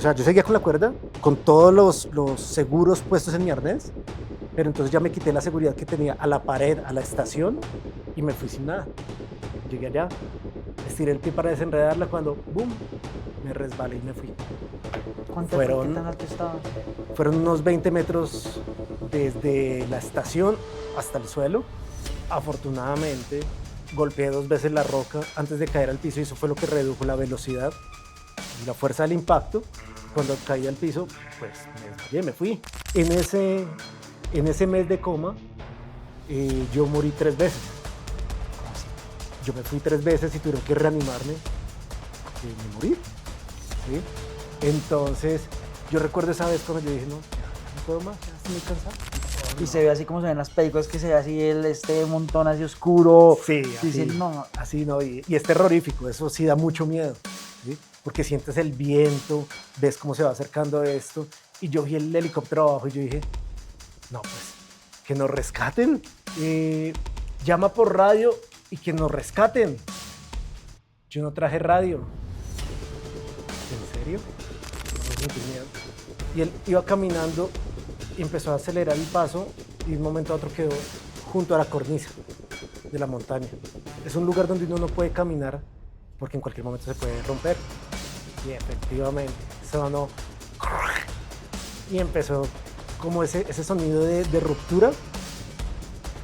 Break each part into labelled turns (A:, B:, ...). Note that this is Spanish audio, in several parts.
A: o sea, yo seguía con la cuerda, con todos los seguros puestos en mi arnés, pero entonces ya me quité la seguridad que tenía a la pared, a la estación, y me fui sin nada. Llegué allá, estiré el pie para desenredarla cuando, ¡boom!, me resbalé y me fui.
B: ¿Qué tan alto estaba?
A: Fueron unos 20 metros desde la estación hasta el suelo. Afortunadamente, golpeé 2 veces la roca antes de caer al piso y eso fue lo que redujo la velocidad y la fuerza del impacto. Cuando caí al piso, pues me desmayé, me fui. En ese mes de coma, yo morí 3 veces. Yo me fui 3 veces y tuvieron que reanimarme y me morí. ¿Sí? Entonces, yo recuerdo esa vez cuando yo dije, no, ya no puedo más, ya estoy muy cansado.
B: Y se ve así como se ven las películas, que se ve así montón así oscuro.
A: Sí, así,
B: no.
A: Así no, y es terrorífico, eso sí da mucho miedo, ¿sí? Porque sientes el viento, ves cómo se va acercando esto, y yo vi el helicóptero abajo y yo dije, no, pues, que nos rescaten, llama por radio y que nos rescaten. Yo no traje radio. ¿En serio? No sentí miedo. Y él iba caminando y empezó a acelerar el paso y de un momento a otro quedó junto a la cornisa de la montaña. Es un lugar donde uno no puede caminar porque en cualquier momento se puede romper. Y efectivamente sonó y empezó como ese sonido de ruptura.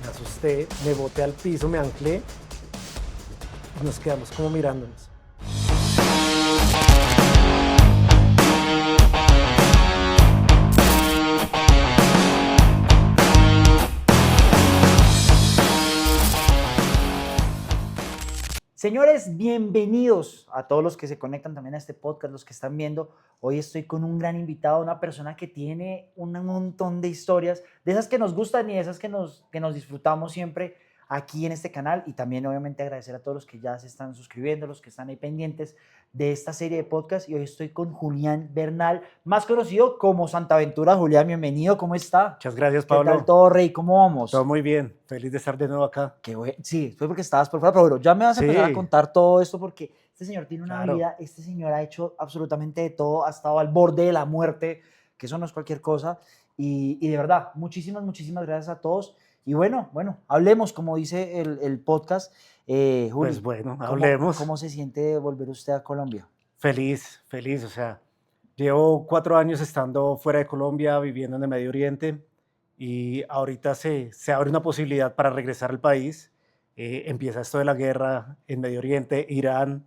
A: Me asusté, me boté al piso, me anclé y nos quedamos como mirándonos.
B: Señores, bienvenidos a todos los que se conectan también a este podcast, los que están viendo. Hoy estoy con un gran invitado, una persona que tiene un montón de historias, de esas que nos gustan y de esas que nos disfrutamos siempre aquí en este canal. Y también obviamente agradecer a todos los que ya se están suscribiendo, los que están ahí pendientes de esta serie de podcast. Y hoy estoy con Julián Bernal, más conocido como Santaventura. Julián, bienvenido, ¿cómo está?
A: Muchas gracias, Pablo.
B: ¿Qué tal todo, Rey? ¿Cómo vamos?
A: Todo muy bien, feliz de estar de nuevo acá.
B: Qué bueno. Sí, fue porque estabas por fuera, pero bueno, ya me vas a empezar a contar todo esto porque este señor tiene una vida, este señor ha hecho absolutamente de todo, ha estado al borde de la muerte, que eso no es cualquier cosa, y de verdad, muchísimas gracias a todos. Y bueno, hablemos, como dice el podcast. Juli,
A: pues bueno, hablemos.
B: ¿Cómo se siente volver usted a Colombia?
A: Feliz, o sea, llevo 4 años estando fuera de Colombia, viviendo en el Medio Oriente, y ahorita se abre una posibilidad para regresar al país. Empieza esto de la guerra en Medio Oriente, Irán,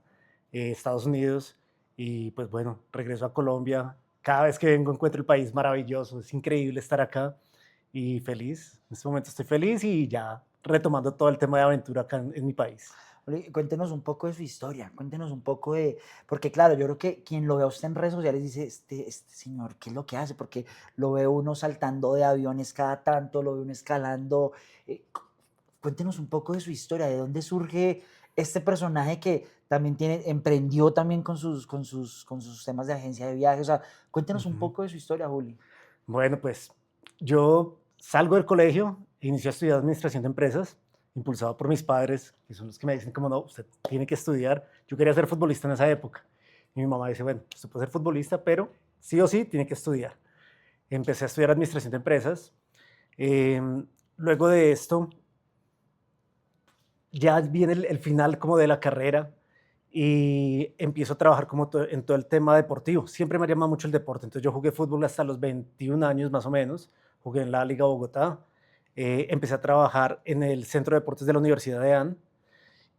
A: Estados Unidos, y pues bueno, regreso a Colombia. Cada vez que vengo encuentro el país maravilloso, es increíble estar acá y feliz. En este momento estoy feliz y ya retomando todo el tema de aventura acá en mi país.
B: Cuéntenos un poco de su historia, cuéntenos un poco porque claro, yo creo que quien lo ve a usted en redes sociales dice, este señor, ¿qué es lo que hace? Porque lo ve uno saltando de aviones cada tanto, lo ve uno escalando. Cuéntenos un poco de su historia, de dónde surge este personaje que también emprendió también con sus temas de agencia de viajes. O sea, cuéntenos un poco de su historia, Juli.
A: Bueno, pues yo salgo del colegio, inicio a estudiar administración de empresas, impulsado por mis padres, que son los que me dicen como no, usted tiene que estudiar. Yo quería ser futbolista en esa época. Y mi mamá dice, bueno, usted puede ser futbolista, pero sí o sí tiene que estudiar. Empecé a estudiar administración de empresas. Luego de esto, ya viene el final como de la carrera y empiezo a trabajar como en todo el tema deportivo. Siempre me ha llamado mucho el deporte, entonces yo jugué fútbol hasta los 21 años más o menos, jugué en la Liga Bogotá, empecé a trabajar en el Centro de Deportes de la Universidad de AN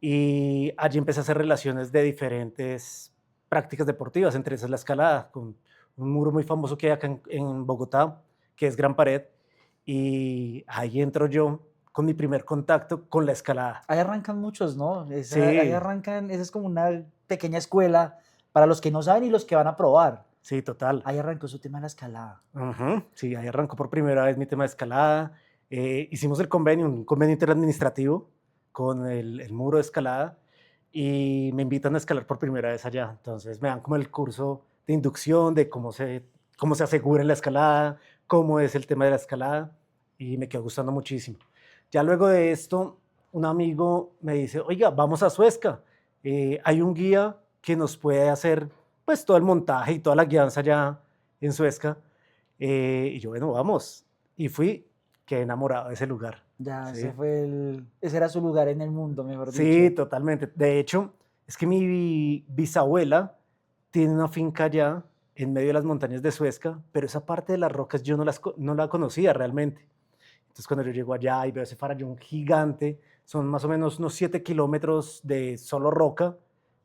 A: y allí empecé a hacer relaciones de diferentes prácticas deportivas, entre esas la escalada, con un muro muy famoso que hay acá en Bogotá, que es Gran Pared, y ahí entro yo con mi primer contacto con la escalada.
B: Ahí arrancan muchos, ¿no?
A: Sí.
B: Ahí arrancan, esa es como una pequeña escuela para los que no saben y los que van a probar.
A: Sí, total.
B: Ahí arrancó su tema de la escalada.
A: Sí, ahí arrancó por primera vez mi tema de escalada. Hicimos un convenio interadministrativo con el muro de escalada y me invitan a escalar por primera vez allá. Entonces me dan como el curso de inducción de cómo se asegura en la escalada, cómo es el tema de la escalada y me quedó gustando muchísimo. Ya luego de esto, un amigo me dice, oiga, vamos a Suezca. Hay un guía que nos puede hacer pues todo el montaje y toda la guianza ya en Suezca. Y yo, bueno, vamos. Y fui, quedé enamorado de ese lugar.
B: Ya,
A: ¿Sí?
B: ese era su lugar en el mundo, mejor
A: Sí,
B: dicho.
A: totalmente. De hecho, es que mi bisabuela tiene una finca allá en medio de las montañas de Suezca, pero esa parte de las rocas yo no la conocía realmente. Entonces, cuando yo llego allá y veo ese farallón gigante, son más o menos unos 7 kilómetros de solo roca,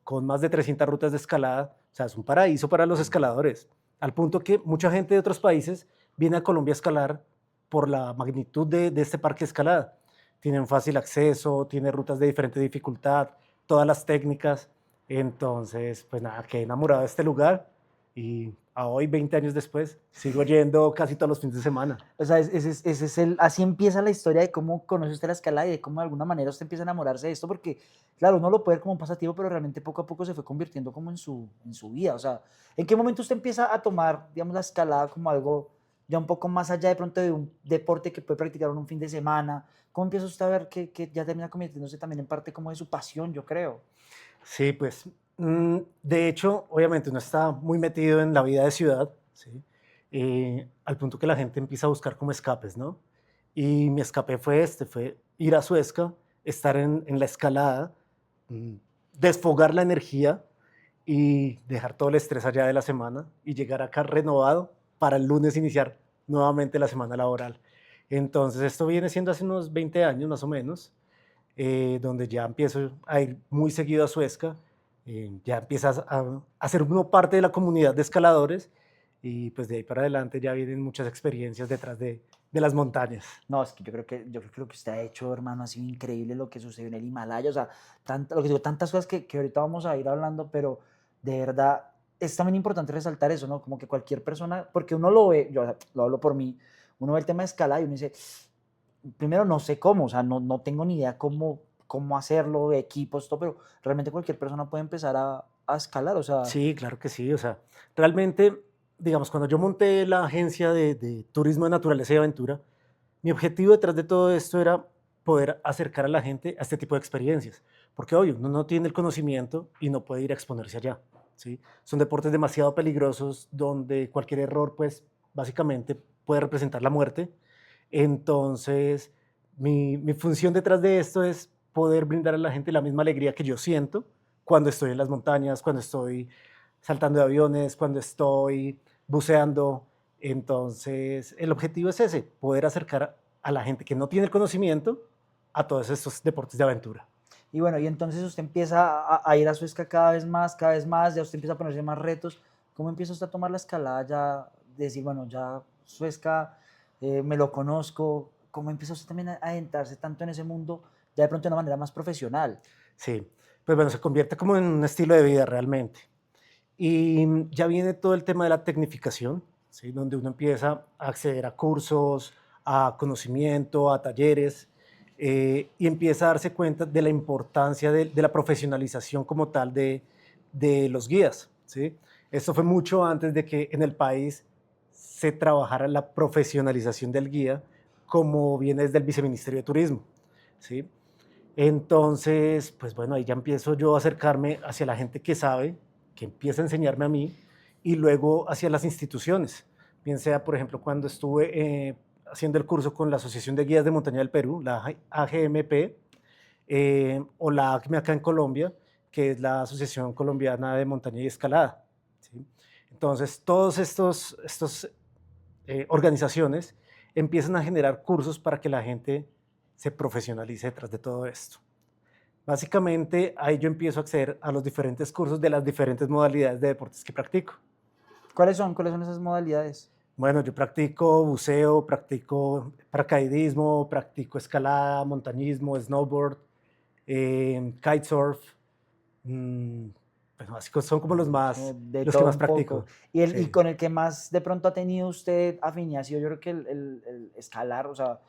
A: con más de 300 rutas de escalada. O sea, es un paraíso para los escaladores, al punto que mucha gente de otros países viene a Colombia a escalar por la magnitud de este parque de escalada. Tienen fácil acceso, tiene rutas de diferente dificultad, todas las técnicas. Entonces, pues nada, quedé enamorado de este lugar y a hoy, 20 años después, sigo yendo casi todos los fines de semana.
B: O sea, así empieza la historia de cómo conoce usted la escalada y de cómo de alguna manera usted empieza a enamorarse de esto, porque, claro, uno lo puede ver como un pasatiempo, pero realmente poco a poco se fue convirtiendo como en su vida. O sea, ¿en qué momento usted empieza a tomar, digamos, la escalada como algo ya un poco más allá de pronto de un deporte que puede practicar en un fin de semana? ¿Cómo empieza usted a ver que ya termina convirtiéndose también en parte como de su pasión, yo creo?
A: Sí, pues, de hecho, obviamente uno está muy metido en la vida de ciudad, ¿sí? Al punto que la gente empieza a buscar como escapes, ¿no? Y mi escape fue fue ir a Suezca, estar en la escalada, mm, desfogar la energía y dejar todo el estrés allá de la semana y llegar acá renovado para el lunes iniciar nuevamente la semana laboral. Entonces, esto viene siendo hace unos 20 años más o menos, donde ya empiezo a ir muy seguido a Suezca, ya empiezas a ser uno parte de la comunidad de escaladores y pues de ahí para adelante ya vienen muchas experiencias detrás de las montañas.
B: No, es que yo creo que lo que usted ha hecho, hermano, ha sido increíble lo que sucedió en el Himalaya. O sea, lo que digo, tantas cosas que ahorita vamos a ir hablando, pero de verdad es también importante resaltar eso, ¿no? Como que cualquier persona, porque uno lo ve, yo lo hablo por mí, uno ve el tema de escalada y uno dice, primero no sé cómo, o sea, no tengo ni idea cómo hacerlo, equipos, todo, pero realmente cualquier persona puede empezar a escalar, o sea,
A: Sí, claro que sí, o sea, realmente, digamos, cuando yo monté la agencia de turismo de naturaleza y aventura, mi objetivo detrás de todo esto era poder acercar a la gente a este tipo de experiencias, porque obvio, uno no tiene el conocimiento y no puede ir a exponerse allá, ¿sí? Son deportes demasiado peligrosos donde cualquier error, pues, básicamente puede representar la muerte. Entonces, mi función detrás de esto es poder brindar a la gente la misma alegría que yo siento cuando estoy en las montañas, cuando estoy saltando de aviones, cuando estoy buceando. Entonces, el objetivo es ese, poder acercar a la gente que no tiene el conocimiento a todos estos deportes de aventura.
B: y bueno, y entonces usted empieza a ir a Suezca cada vez más, ya usted empieza a ponerse más retos. ¿Cómo empieza usted a tomar la escalada ya, decir, bueno, ya Suezca me lo conozco? ¿Cómo empieza usted también a adentrarse tanto en ese mundo, ya de pronto de una manera más profesional?
A: Sí, pues bueno, se convierte como en un estilo de vida realmente. Y ya viene todo el tema de la tecnificación, ¿sí? Donde uno empieza a acceder a cursos, a conocimiento, a talleres, y empieza a darse cuenta de la importancia de la profesionalización como tal de los guías. ¿Sí? Esto fue mucho antes de que en el país se trabajara la profesionalización del guía, como viene desde el Viceministerio de Turismo. ¿Sí? Entonces, pues bueno, ahí ya empiezo yo a acercarme hacia la gente que sabe, que empieza a enseñarme a mí, y luego hacia las instituciones. Bien sea, por ejemplo, cuando estuve haciendo el curso con la Asociación de Guías de Montaña del Perú, la AGMP, o la ACME acá en Colombia, que es la Asociación Colombiana de Montaña y Escalada. ¿Sí? Entonces, todos estos organizaciones empiezan a generar cursos para que la gente se profesionalice detrás de todo esto. Básicamente, ahí yo empiezo a acceder a los diferentes cursos de las diferentes modalidades de deportes que practico.
B: Cuáles son esas modalidades?
A: Bueno, yo practico buceo, practico paracaidismo, practico escalada, montañismo, snowboard, kitesurf. mm, pues básicos son como
B: De
A: los que
B: todo
A: más
B: un poco.
A: practico.
B: Y
A: Sí.
B: con el que más de pronto ha tenido usted afinidad ha sido yo creo que el escalar, o sea,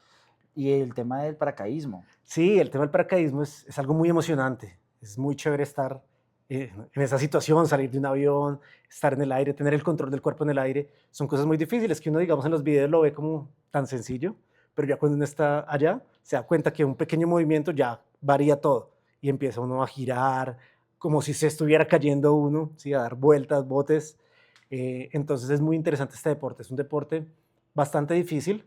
B: y el tema del paracaidismo.
A: Sí, el tema del paracaidismo es algo muy emocionante. Es muy chévere estar en esa situación, salir de un avión, estar en el aire, tener el control del cuerpo en el aire. Son cosas muy difíciles que uno, digamos, en los videos lo ve como tan sencillo, pero ya cuando uno está allá, se da cuenta que un pequeño movimiento ya varía todo y empieza uno a girar, como si se estuviera cayendo uno, ¿sí? A dar vueltas, botes. Entonces es muy interesante este deporte. Es un deporte bastante difícil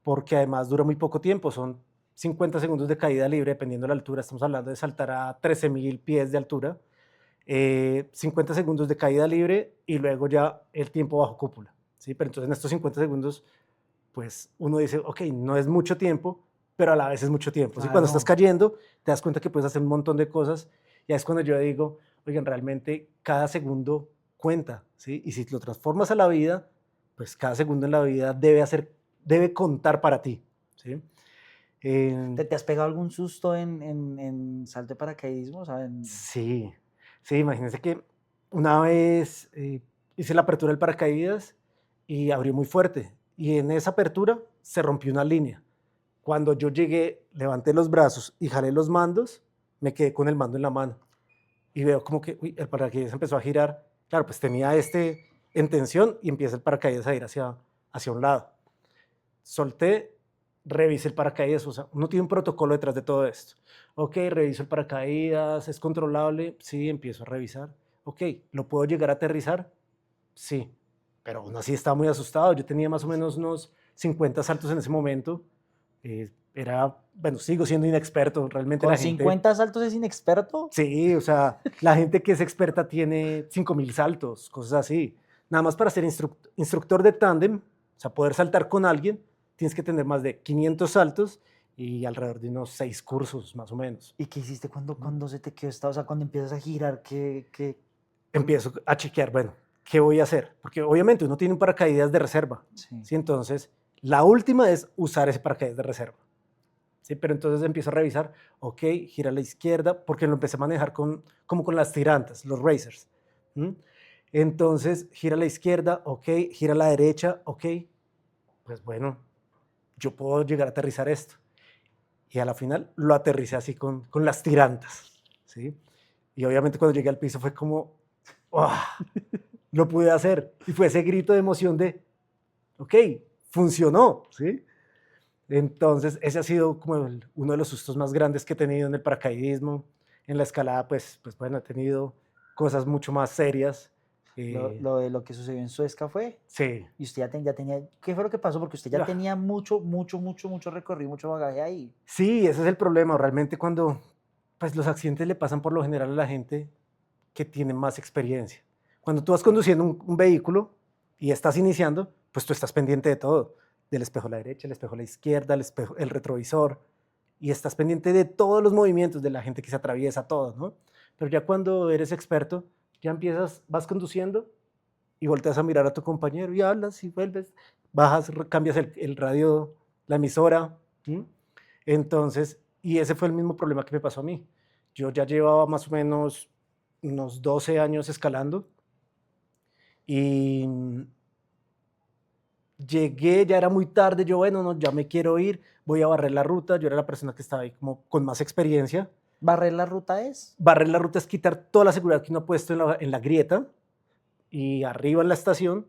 A: porque además dura muy poco tiempo. Son 50 segundos de caída libre, dependiendo de la altura. Estamos hablando de saltar a 13.000 pies de altura. 50 segundos de caída libre y luego ya el tiempo bajo cúpula, ¿sí? Pero entonces en estos 50 segundos, pues uno dice, ok, no es mucho tiempo, pero a la vez es mucho tiempo. ¿Sí? Cuando estás cayendo, te das cuenta que puedes hacer un montón de cosas. Ya es cuando yo digo, oigan, realmente cada segundo cuenta, ¿sí? Y si lo transformas a la vida, pues cada segundo en la vida debe contar para ti, ¿sí?
B: ¿Te has pegado algún susto en salto de paracaidismo? O sea,
A: Sí, sí, imagínense que una vez hice la apertura del paracaídas y abrió muy fuerte. Y en esa apertura se rompió una línea. Cuando yo llegué, levanté los brazos y jalé los mandos, me quedé con el mando en la mano. Y veo como que uy, el paracaídas empezó a girar. Claro, pues tenía en tensión y empieza el paracaídas a ir hacia un lado. Solté, revisé el paracaídas. O sea, uno tiene un protocolo detrás de todo esto. Ok, reviso el paracaídas, ¿es controlable? Sí, empiezo a revisar. Ok, ¿lo puedo llegar a aterrizar? Sí, pero aún así estaba muy asustado. Yo tenía más o menos unos 50 saltos en ese momento. Bueno, sigo siendo inexperto. Realmente
B: ¿con
A: la gente,
B: 50 saltos es inexperto?
A: sí, o sea, la gente que es experta tiene 5.000 saltos, cosas así. Nada más para ser instructor de tándem, o sea, poder saltar con alguien, tienes que tener más de 500 saltos y alrededor de unos 6 cursos, más o menos.
B: ¿Y qué hiciste cuando se te quedó esta? O sea, cuando empiezas a girar,
A: Empiezo a chequear, bueno, ¿qué voy a hacer? Porque obviamente uno tiene un paracaídas de reserva,
B: Sí.
A: ¿sí? Entonces, la última es usar ese paracaídas de reserva, ¿sí? Pero entonces empiezo a revisar, ok, gira a la izquierda, porque lo empecé a manejar como con las tirantas, los racers. ¿M? Entonces, gira a la izquierda, ok, gira a la derecha, ok, pues bueno, yo puedo llegar a aterrizar esto. Y a la final lo aterricé así con las tirantas, ¿sí? Y obviamente cuando llegué al piso fue como, ¡oh! Lo pude hacer. Y fue ese grito de emoción de, ok, funcionó, ¿sí? Entonces, ese ha sido como uno de los sustos más grandes que he tenido en el paracaidismo. En la escalada, pues bueno, he tenido cosas mucho más serias.
B: Lo de lo que sucedió en Suezca fue.
A: Sí,
B: Y usted ya tenía. ¿Qué fue lo que pasó? Porque usted ya
A: Ah.
B: tenía mucho recorrido, mucho bagaje ahí.
A: sí, ese es el problema. Realmente cuando pues, los accidentes le pasan por lo general a la gente que tiene más experiencia. Cuando tú vas conduciendo un vehículo y estás iniciando, pues tú estás pendiente de todo, del espejo a la derecha, el espejo a la izquierda, el retrovisor, y estás pendiente de todos los movimientos de la gente que se atraviesa, todo, ¿no? Pero ya cuando eres experto, ya empiezas, vas conduciendo y volteas a mirar a tu compañero y hablas y vuelves, bajas, cambias el radio, la emisora. ¿Sí? Entonces, y ese fue el mismo problema que me pasó a mí. Yo ya llevaba más o menos unos 12 años escalando y llegué, ya era muy tarde, yo bueno, no, ya me quiero ir, voy a barrer la ruta, yo era la persona que estaba ahí como con más experiencia.
B: ¿Barrer la ruta es?
A: Barrer la ruta es quitar toda la seguridad que uno ha puesto en la grieta y arriba en la estación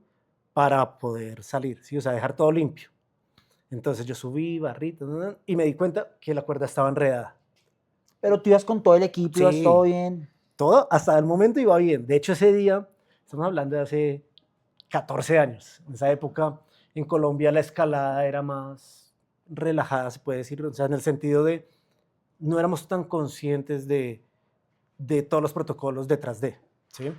A: para poder salir, ¿sí? O sea, dejar todo limpio. Entonces yo subí, barrí, y me di cuenta que la cuerda estaba enredada.
B: Pero tú ibas con todo el equipo, ibas todo
A: Sí,
B: bien.
A: todo hasta el momento iba bien. De hecho, ese día, estamos hablando de hace 14 años. En esa época, en Colombia la escalada era más relajada, se puede decir, o sea, en el sentido de no éramos tan conscientes de todos los protocolos detrás de, ¿sí?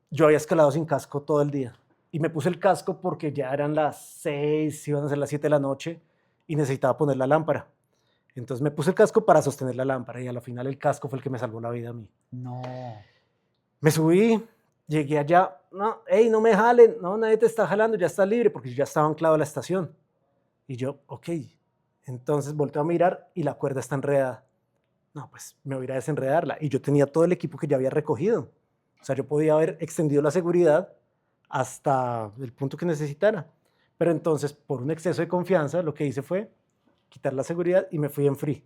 A: Yo había escalado sin casco todo el día y me puse el casco porque ya eran las 6, iban a ser las 7 de la noche y necesitaba poner la lámpara. Entonces me puse el casco para sostener la lámpara y a la final el casco fue el que me salvó la vida a mí.
B: No.
A: Me subí, llegué allá, no, hey, no me jalen, no, nadie te está jalando, ya está libre porque yo ya estaba anclado a la estación. Y yo, ok, entonces volteo a mirar y la cuerda está enredada. No, pues me voy a ir a desenredarla. Y yo tenía todo el equipo que ya había recogido. O sea, yo podía haber extendido la seguridad hasta el punto que necesitara. Pero entonces, por un exceso de confianza, lo que hice fue quitar la seguridad y me fui en free,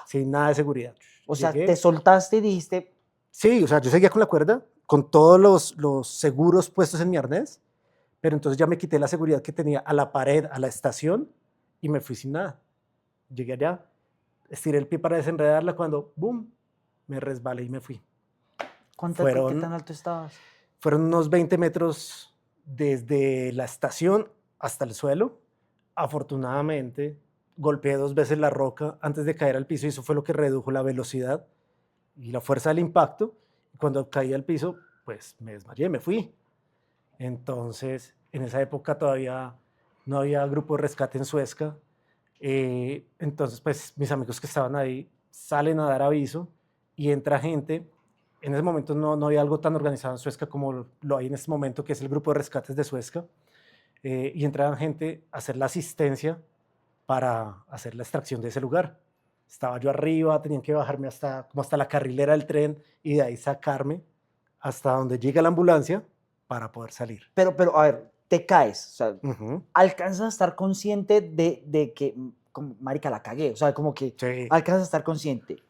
A: sin nada de seguridad.
B: O sea,
A: Llegué.
B: te soltaste y dijiste,
A: Sí, o sea, yo seguía con la cuerda, con todos los seguros puestos en mi arnés, pero entonces ya me quité la seguridad que tenía a la pared, a la estación, y me fui sin nada. Llegué allá, estiré el pie para desenredarla cuando, ¡boom!, me resbalé y me fui.
B: ¿Qué
A: Fueron,
B: tan alto estabas?
A: fueron unos 20 metros desde la estación hasta el suelo. Afortunadamente, golpeé 2 veces la roca antes de caer al piso y eso fue lo que redujo la velocidad y la fuerza del impacto. Y cuando caí al piso, pues me desmayé, me fui. Entonces, en esa época todavía no había grupo de rescate en Suezca. Entonces, pues mis amigos que estaban ahí salen a dar aviso y entra gente. En ese momento no había algo tan organizado en Suezca como lo hay en este momento, que es el grupo de rescates de Suezca. Y entraban gente a hacer la asistencia para hacer la extracción de ese lugar. Estaba yo arriba, tenían que bajarme como hasta la carrilera del tren y de ahí sacarme hasta donde llega la ambulancia para poder salir.
B: Pero, a ver, te caes, o sea,
A: Ujú.
B: alcanzas a estar consciente de que, como, marica, la cagué, o sea, como que
A: Sí.
B: alcanzas a estar consciente.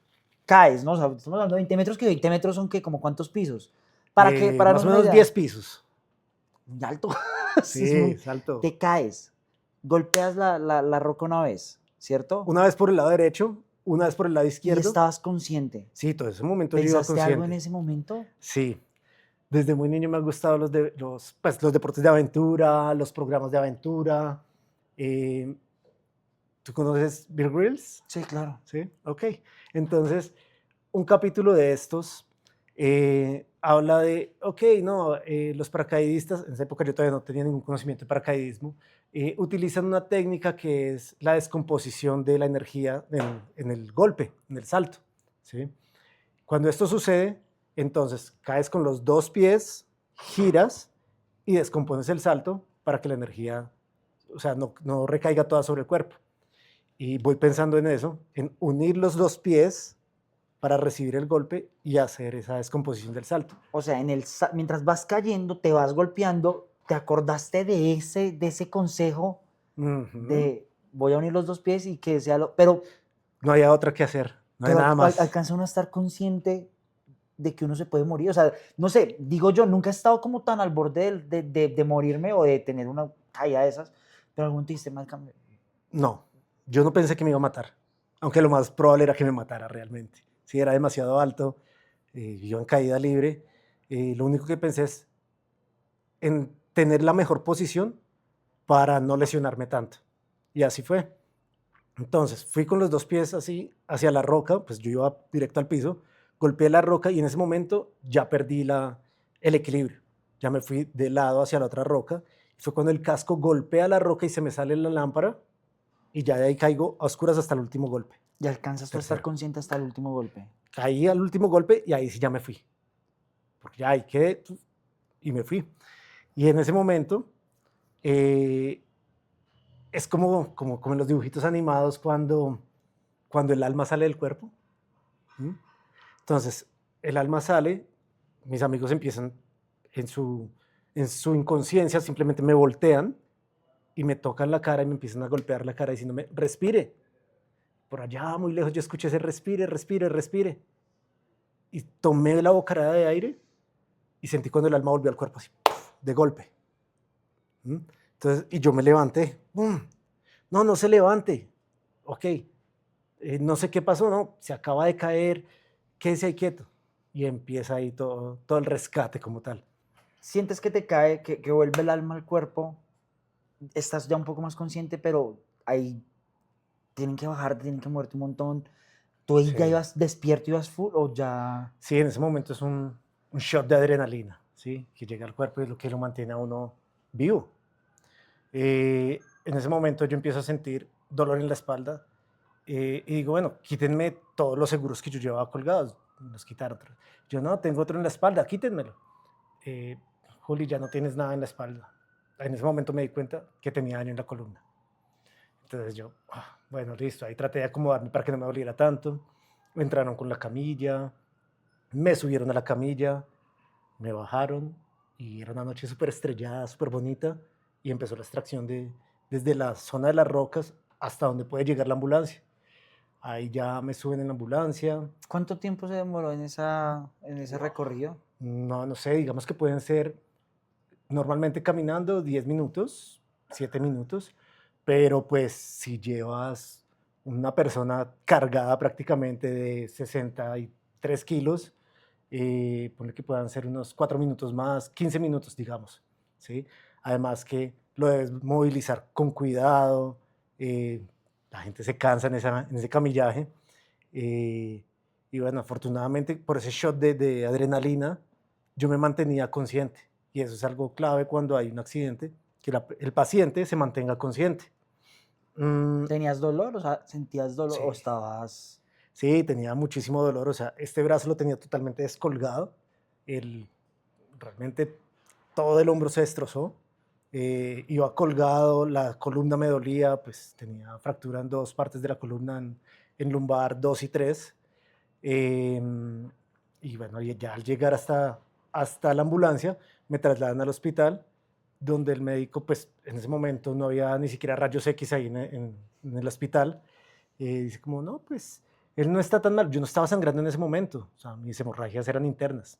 B: Caes, ¿no? O sea, estamos hablando de 20 metros, que 20 metros son, ¿qué? ¿Como cuántos pisos? Para
A: Más
B: darnos
A: o
B: una
A: menos
B: idea.
A: 10 pisos.
B: Muy alto. Sí,
A: Sí, salto.
B: te caes, golpeas la roca una vez, ¿cierto?
A: Una vez por el lado derecho, una vez por el lado
B: Y
A: izquierdo.
B: estabas consciente.
A: Sí, todo ese momento yo iba
B: ¿Pensaste algo en
A: consciente.
B: ese momento?
A: Sí, desde muy niño me han gustado los deportes de aventura, los programas de aventura. Eh, ¿Tú conoces Bear Grylls?
B: Sí, claro.
A: Sí, ok. Entonces, un capítulo de estos habla de, ok, no, los paracaidistas, en esa época yo todavía no tenía ningún conocimiento de paracaidismo, utilizan una técnica que es la descomposición de la energía en el golpe, en el salto. ¿Sí? Cuando esto sucede, entonces caes con los 2 pies, giras y descompones el salto para que la energía, o sea, no recaiga toda sobre el cuerpo. Y voy pensando en eso, en unir los 2 pies para recibir el golpe y hacer esa descomposición del salto.
B: O sea, mientras vas cayendo, te vas golpeando, ¿te acordaste de ese consejo
A: Ujú.
B: de voy a unir los dos pies y que sea lo... Pero,
A: No había otra que hacer, no hay
B: pero
A: nada más.
B: alcanza uno a estar consciente de que uno se puede morir. O sea, no sé, digo yo, nunca he estado como tan al borde de morirme o de tener una caída de esas, pero algún te diste mal cambio.
A: No, yo no pensé que me iba a matar, aunque lo más probable era que me matara realmente. Si era demasiado alto, yo en caída libre, lo único que pensé es en tener la mejor posición para no lesionarme tanto. Y así fue. Entonces, fui con los 2 pies así hacia la roca, pues yo iba directo al piso, golpeé la roca y en ese momento ya perdí el equilibrio. Ya me fui de lado hacia la otra roca. Fue cuando el casco golpea la roca y se me sale la lámpara y ya de ahí caigo a oscuras hasta el último golpe.
B: Y alcanzas tú a estar
A: Tercero.
B: consciente hasta el último golpe.
A: Caí al último golpe y ahí sí ya me fui. Porque ya ahí quedé y me fui. Y en ese momento es como en los dibujitos animados cuando el alma sale del cuerpo. ¿Mm? Entonces, el alma sale, mis amigos empiezan en su inconsciencia, simplemente me voltean y me tocan la cara y me empiezan a golpear la cara diciéndome, respire. Por allá, muy lejos, yo escuché ese respire, respire, respire. Y tomé la bocarada de aire y sentí cuando el alma volvió al cuerpo así, de golpe. ¿Mm? Entonces, y yo me levanté. No, no se levante. Ok, no sé qué pasó, no, se acaba de caer, quédese ahí quieto. Y empieza ahí todo el rescate como tal.
B: Sientes que te cae, que vuelve el alma al cuerpo, estás ya un poco más consciente, pero ahí tienen que bajarte, tienen que moverte un montón. ¿Tú ahí ya
A: Sí,
B: ibas despierto, ibas full o ya...?
A: sí, en ese momento es un shot de adrenalina, ¿sí? Que llega al cuerpo y es lo que lo mantiene a uno vivo. En ese momento yo empiezo a sentir dolor en la espalda y digo, bueno, quítenme todos los seguros que yo llevaba colgados, los quitaron. Yo no, tengo otro en la espalda, quítenmelo. Juli, ya no tienes nada en la espalda. En ese momento me di cuenta que tenía daño en la columna. Entonces yo, bueno, listo, ahí traté de acomodarme para que no me doliera tanto. Me entraron con la camilla, me subieron a la camilla, me bajaron y era una noche súper estrellada, súper bonita y empezó la extracción desde la zona de las rocas hasta donde puede llegar la ambulancia. Ahí ya me suben en la ambulancia.
B: ¿Cuánto tiempo se demoró en ese recorrido?
A: No sé, digamos que pueden ser normalmente caminando 10 minutos, 7 minutos, pero pues si llevas una persona cargada prácticamente de 60 y 3 kilos, ponle que puedan ser unos 4 minutos más, 15 minutos, digamos, ¿sí? Además que lo debes movilizar con cuidado, la gente se cansa en ese camillaje, y bueno, afortunadamente por ese shot de adrenalina, yo me mantenía consciente, y eso es algo clave cuando hay un accidente, que el paciente se mantenga consciente.
B: ¿Tenías dolor? O sea, ¿sentías dolor o
A: Sí,
B: estabas...?
A: sí, tenía muchísimo dolor, o sea, este brazo lo tenía totalmente descolgado, el, realmente todo el hombro se destrozó, iba colgado, la columna me dolía, pues tenía fractura en 2 partes de la columna, en lumbar 2 y 3, y bueno, ya al llegar hasta la ambulancia, me trasladan al hospital, donde el médico, pues en ese momento no había ni siquiera rayos X ahí en el hospital, dice como, no, pues él no está tan mal, yo no estaba sangrando en ese momento, o sea, mis hemorragias eran internas.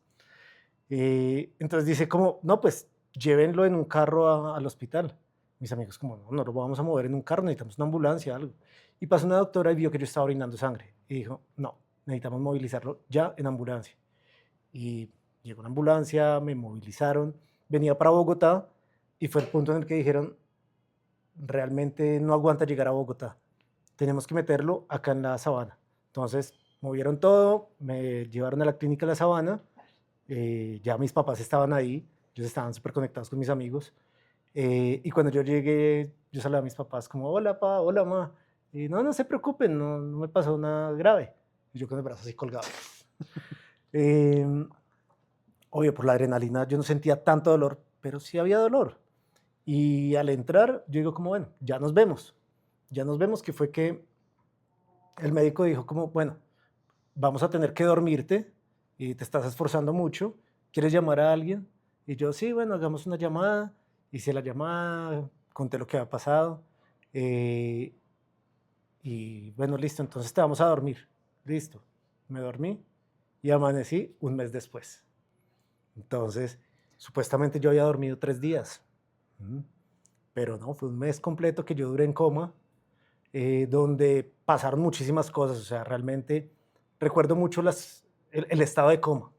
A: Entonces dice como, no, pues llévenlo en un carro al hospital. Mis amigos como, no, no lo vamos a mover en un carro, necesitamos una ambulancia, algo. Y pasó una doctora y vio que yo estaba orinando sangre y dijo, no, necesitamos movilizarlo ya en ambulancia. Y llegó una ambulancia, me movilizaron, venía para Bogotá y fue el punto en el que dijeron, realmente no aguanta llegar a Bogotá, tenemos que meterlo acá en la Sabana. Entonces movieron todo, me llevaron a la clínica de la Sabana, ya mis papás estaban ahí, ellos estaban súper conectados con mis amigos, y cuando yo llegué, yo saludé a mis papás como, hola pa, hola ma, y no, no se preocupen, no, no me pasó nada grave, y yo con el brazo así colgado. Eh, Obvio, por la adrenalina yo no sentía tanto dolor, pero sí había dolor. Y al entrar, yo digo como, bueno, ya nos vemos, que fue que el médico dijo como, bueno, vamos a tener que dormirte y te estás esforzando mucho, ¿quieres llamar a alguien? Y yo, sí, bueno, hagamos una llamada, hice la llamada, conté lo que había pasado, eh, y bueno, listo, entonces te vamos a dormir, listo, me dormí y amanecí un mes después. Entonces, supuestamente yo había dormido 3 días, pero no, fue un mes completo que yo duré en coma, donde pasaron muchísimas cosas, o sea, realmente recuerdo mucho el estado de coma,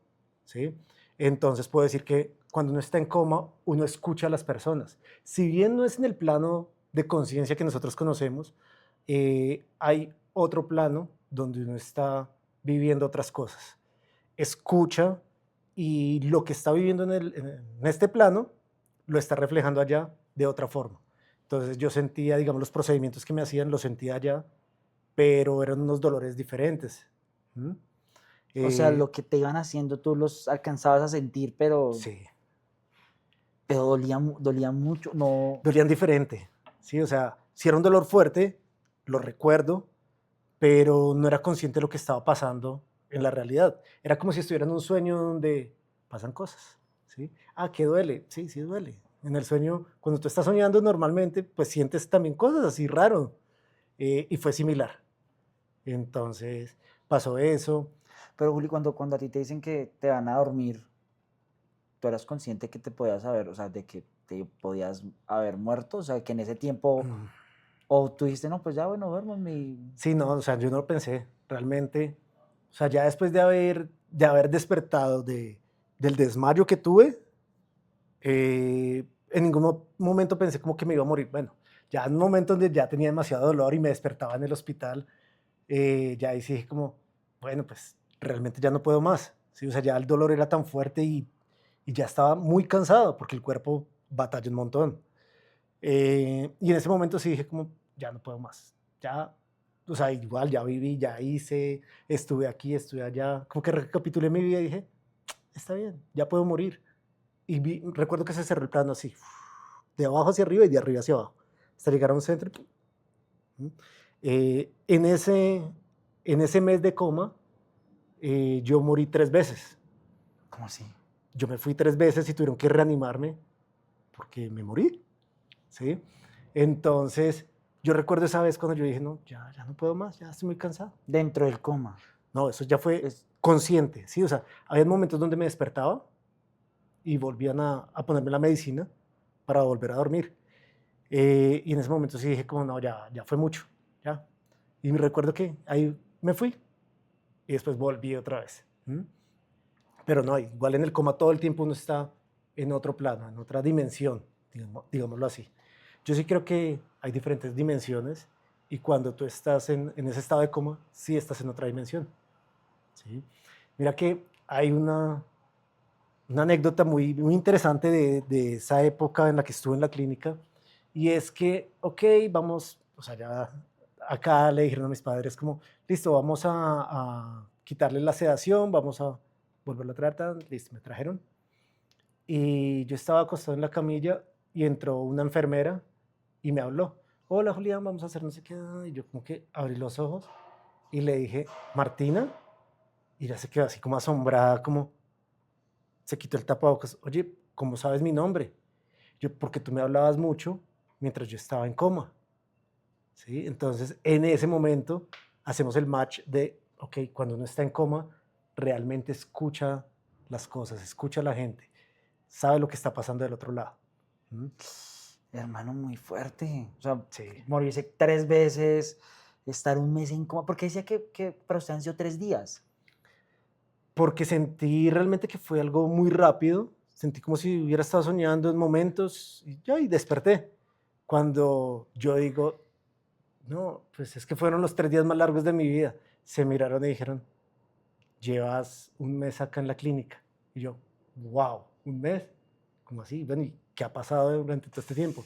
A: ¿sí? Entonces puedo decir que cuando uno está en coma, uno escucha a las personas. Si bien no es en el plano de conciencia que nosotros conocemos, hay otro plano donde uno está viviendo otras cosas. Escucha y lo que está viviendo en este plano lo está reflejando allá de otra forma. Entonces yo sentía, digamos, los procedimientos que me hacían, los sentía allá, pero eran unos dolores diferentes. ¿Mm?
B: O sea,
A: Eh,
B: lo que te iban haciendo tú los alcanzabas a sentir,
A: sí,
B: pero dolía, dolía mucho. No,
A: dolían diferente. Sí, o sea, si era un dolor fuerte, lo recuerdo, pero no era consciente de lo que estaba pasando en la realidad. Era como si estuviera en un sueño donde pasan cosas. ¿Sí? Ah, que duele. Sí, sí duele. En el sueño, cuando tú estás soñando normalmente, pues sientes también cosas así raro. Y fue similar. Entonces pasó eso.
B: pero Juli, cuando a ti te dicen que te van a dormir, tú eras consciente que te podías haber, o sea, de que te podías haber muerto, o sea, que en ese tiempo,
A: Mm,
B: o tú dijiste, no, pues ya, bueno, duermo en mi...
A: sí, no, o sea, yo no lo pensé realmente. O sea, ya después de haber despertado del desmayo que tuve, en ningún momento pensé como que me iba a morir. Bueno, ya en un momento donde ya tenía demasiado dolor y me despertaba en el hospital, ya ahí sí dije como, bueno, pues realmente ya no puedo más. Sí, o sea, ya el dolor era tan fuerte y ya estaba muy cansado porque el cuerpo batalla un montón. Y en ese momento sí dije como, ya no puedo más. Ya, o sea, igual ya viví, ya hice, estuve aquí, estuve allá. Como que recapitulé mi vida y dije, está bien, ya puedo morir. Y recuerdo que se cerró el plano así, de abajo hacia arriba y de arriba hacia abajo, hasta llegar a un centro. ¿Mm? Eh, en, ese, en ese mes de coma, yo morí 3 veces.
B: ¿Cómo así?
A: Yo me fui 3 veces y tuvieron que reanimarme porque me morí. ¿Sí? Entonces, yo recuerdo esa vez cuando yo dije, no, ya no puedo más, ya estoy muy cansado.
B: Dentro del coma.
A: No, eso ya fue
B: Es,
A: consciente, ¿sí? O sea, había momentos donde me despertaba y volvían a ponerme la medicina para volver a dormir. Y en ese momento sí dije como, no, ya fue mucho, ya. Y me recuerdo que ahí me fui y después volví otra vez. ¿Mm? Pero no, igual en el coma todo el tiempo uno está en otro plano, en otra dimensión, digámoslo así. Yo sí creo que hay diferentes dimensiones y cuando tú estás en ese estado de coma, sí estás en otra dimensión. ¿Sí? Mira que hay una anécdota muy interesante de esa época en la que estuve en la clínica y es que, ok, vamos, o sea, ya acá le dijeron a mis padres como, listo, vamos a quitarle la sedación, vamos a volverlo a traer, listo, me trajeron. Y yo estaba acostado en la camilla y entró una enfermera y me habló. Hola, Julián, vamos a hacer no sé qué. Y yo como que abrí los ojos y le dije, Martina, y ya se quedó así como asombrada, como se quitó el tapabocas. Oye, ¿cómo sabes mi nombre? Yo, porque tú me hablabas mucho mientras yo estaba en coma. ¿Sí? Entonces, en ese momento hacemos el match de, ok, cuando uno está en coma, realmente escucha las cosas, escucha a la gente, sabe lo que está pasando del otro lado. ¿Mm?
B: Hermano, muy fuerte. O sea,
A: Sí,
B: morirse 3 veces, estar un mes en coma. Porque decía que para usted han sido 3 días.
A: porque sentí realmente que fue algo muy rápido, sentí como si hubiera estado soñando en momentos y ya, y desperté. Cuando yo digo, no, pues es que fueron los 3 días más largos de mi vida, se miraron y dijeron, llevas un mes acá en la clínica. Y yo, wow, un mes, ¿cómo así? Bueno, ¿y qué ha pasado durante todo este tiempo?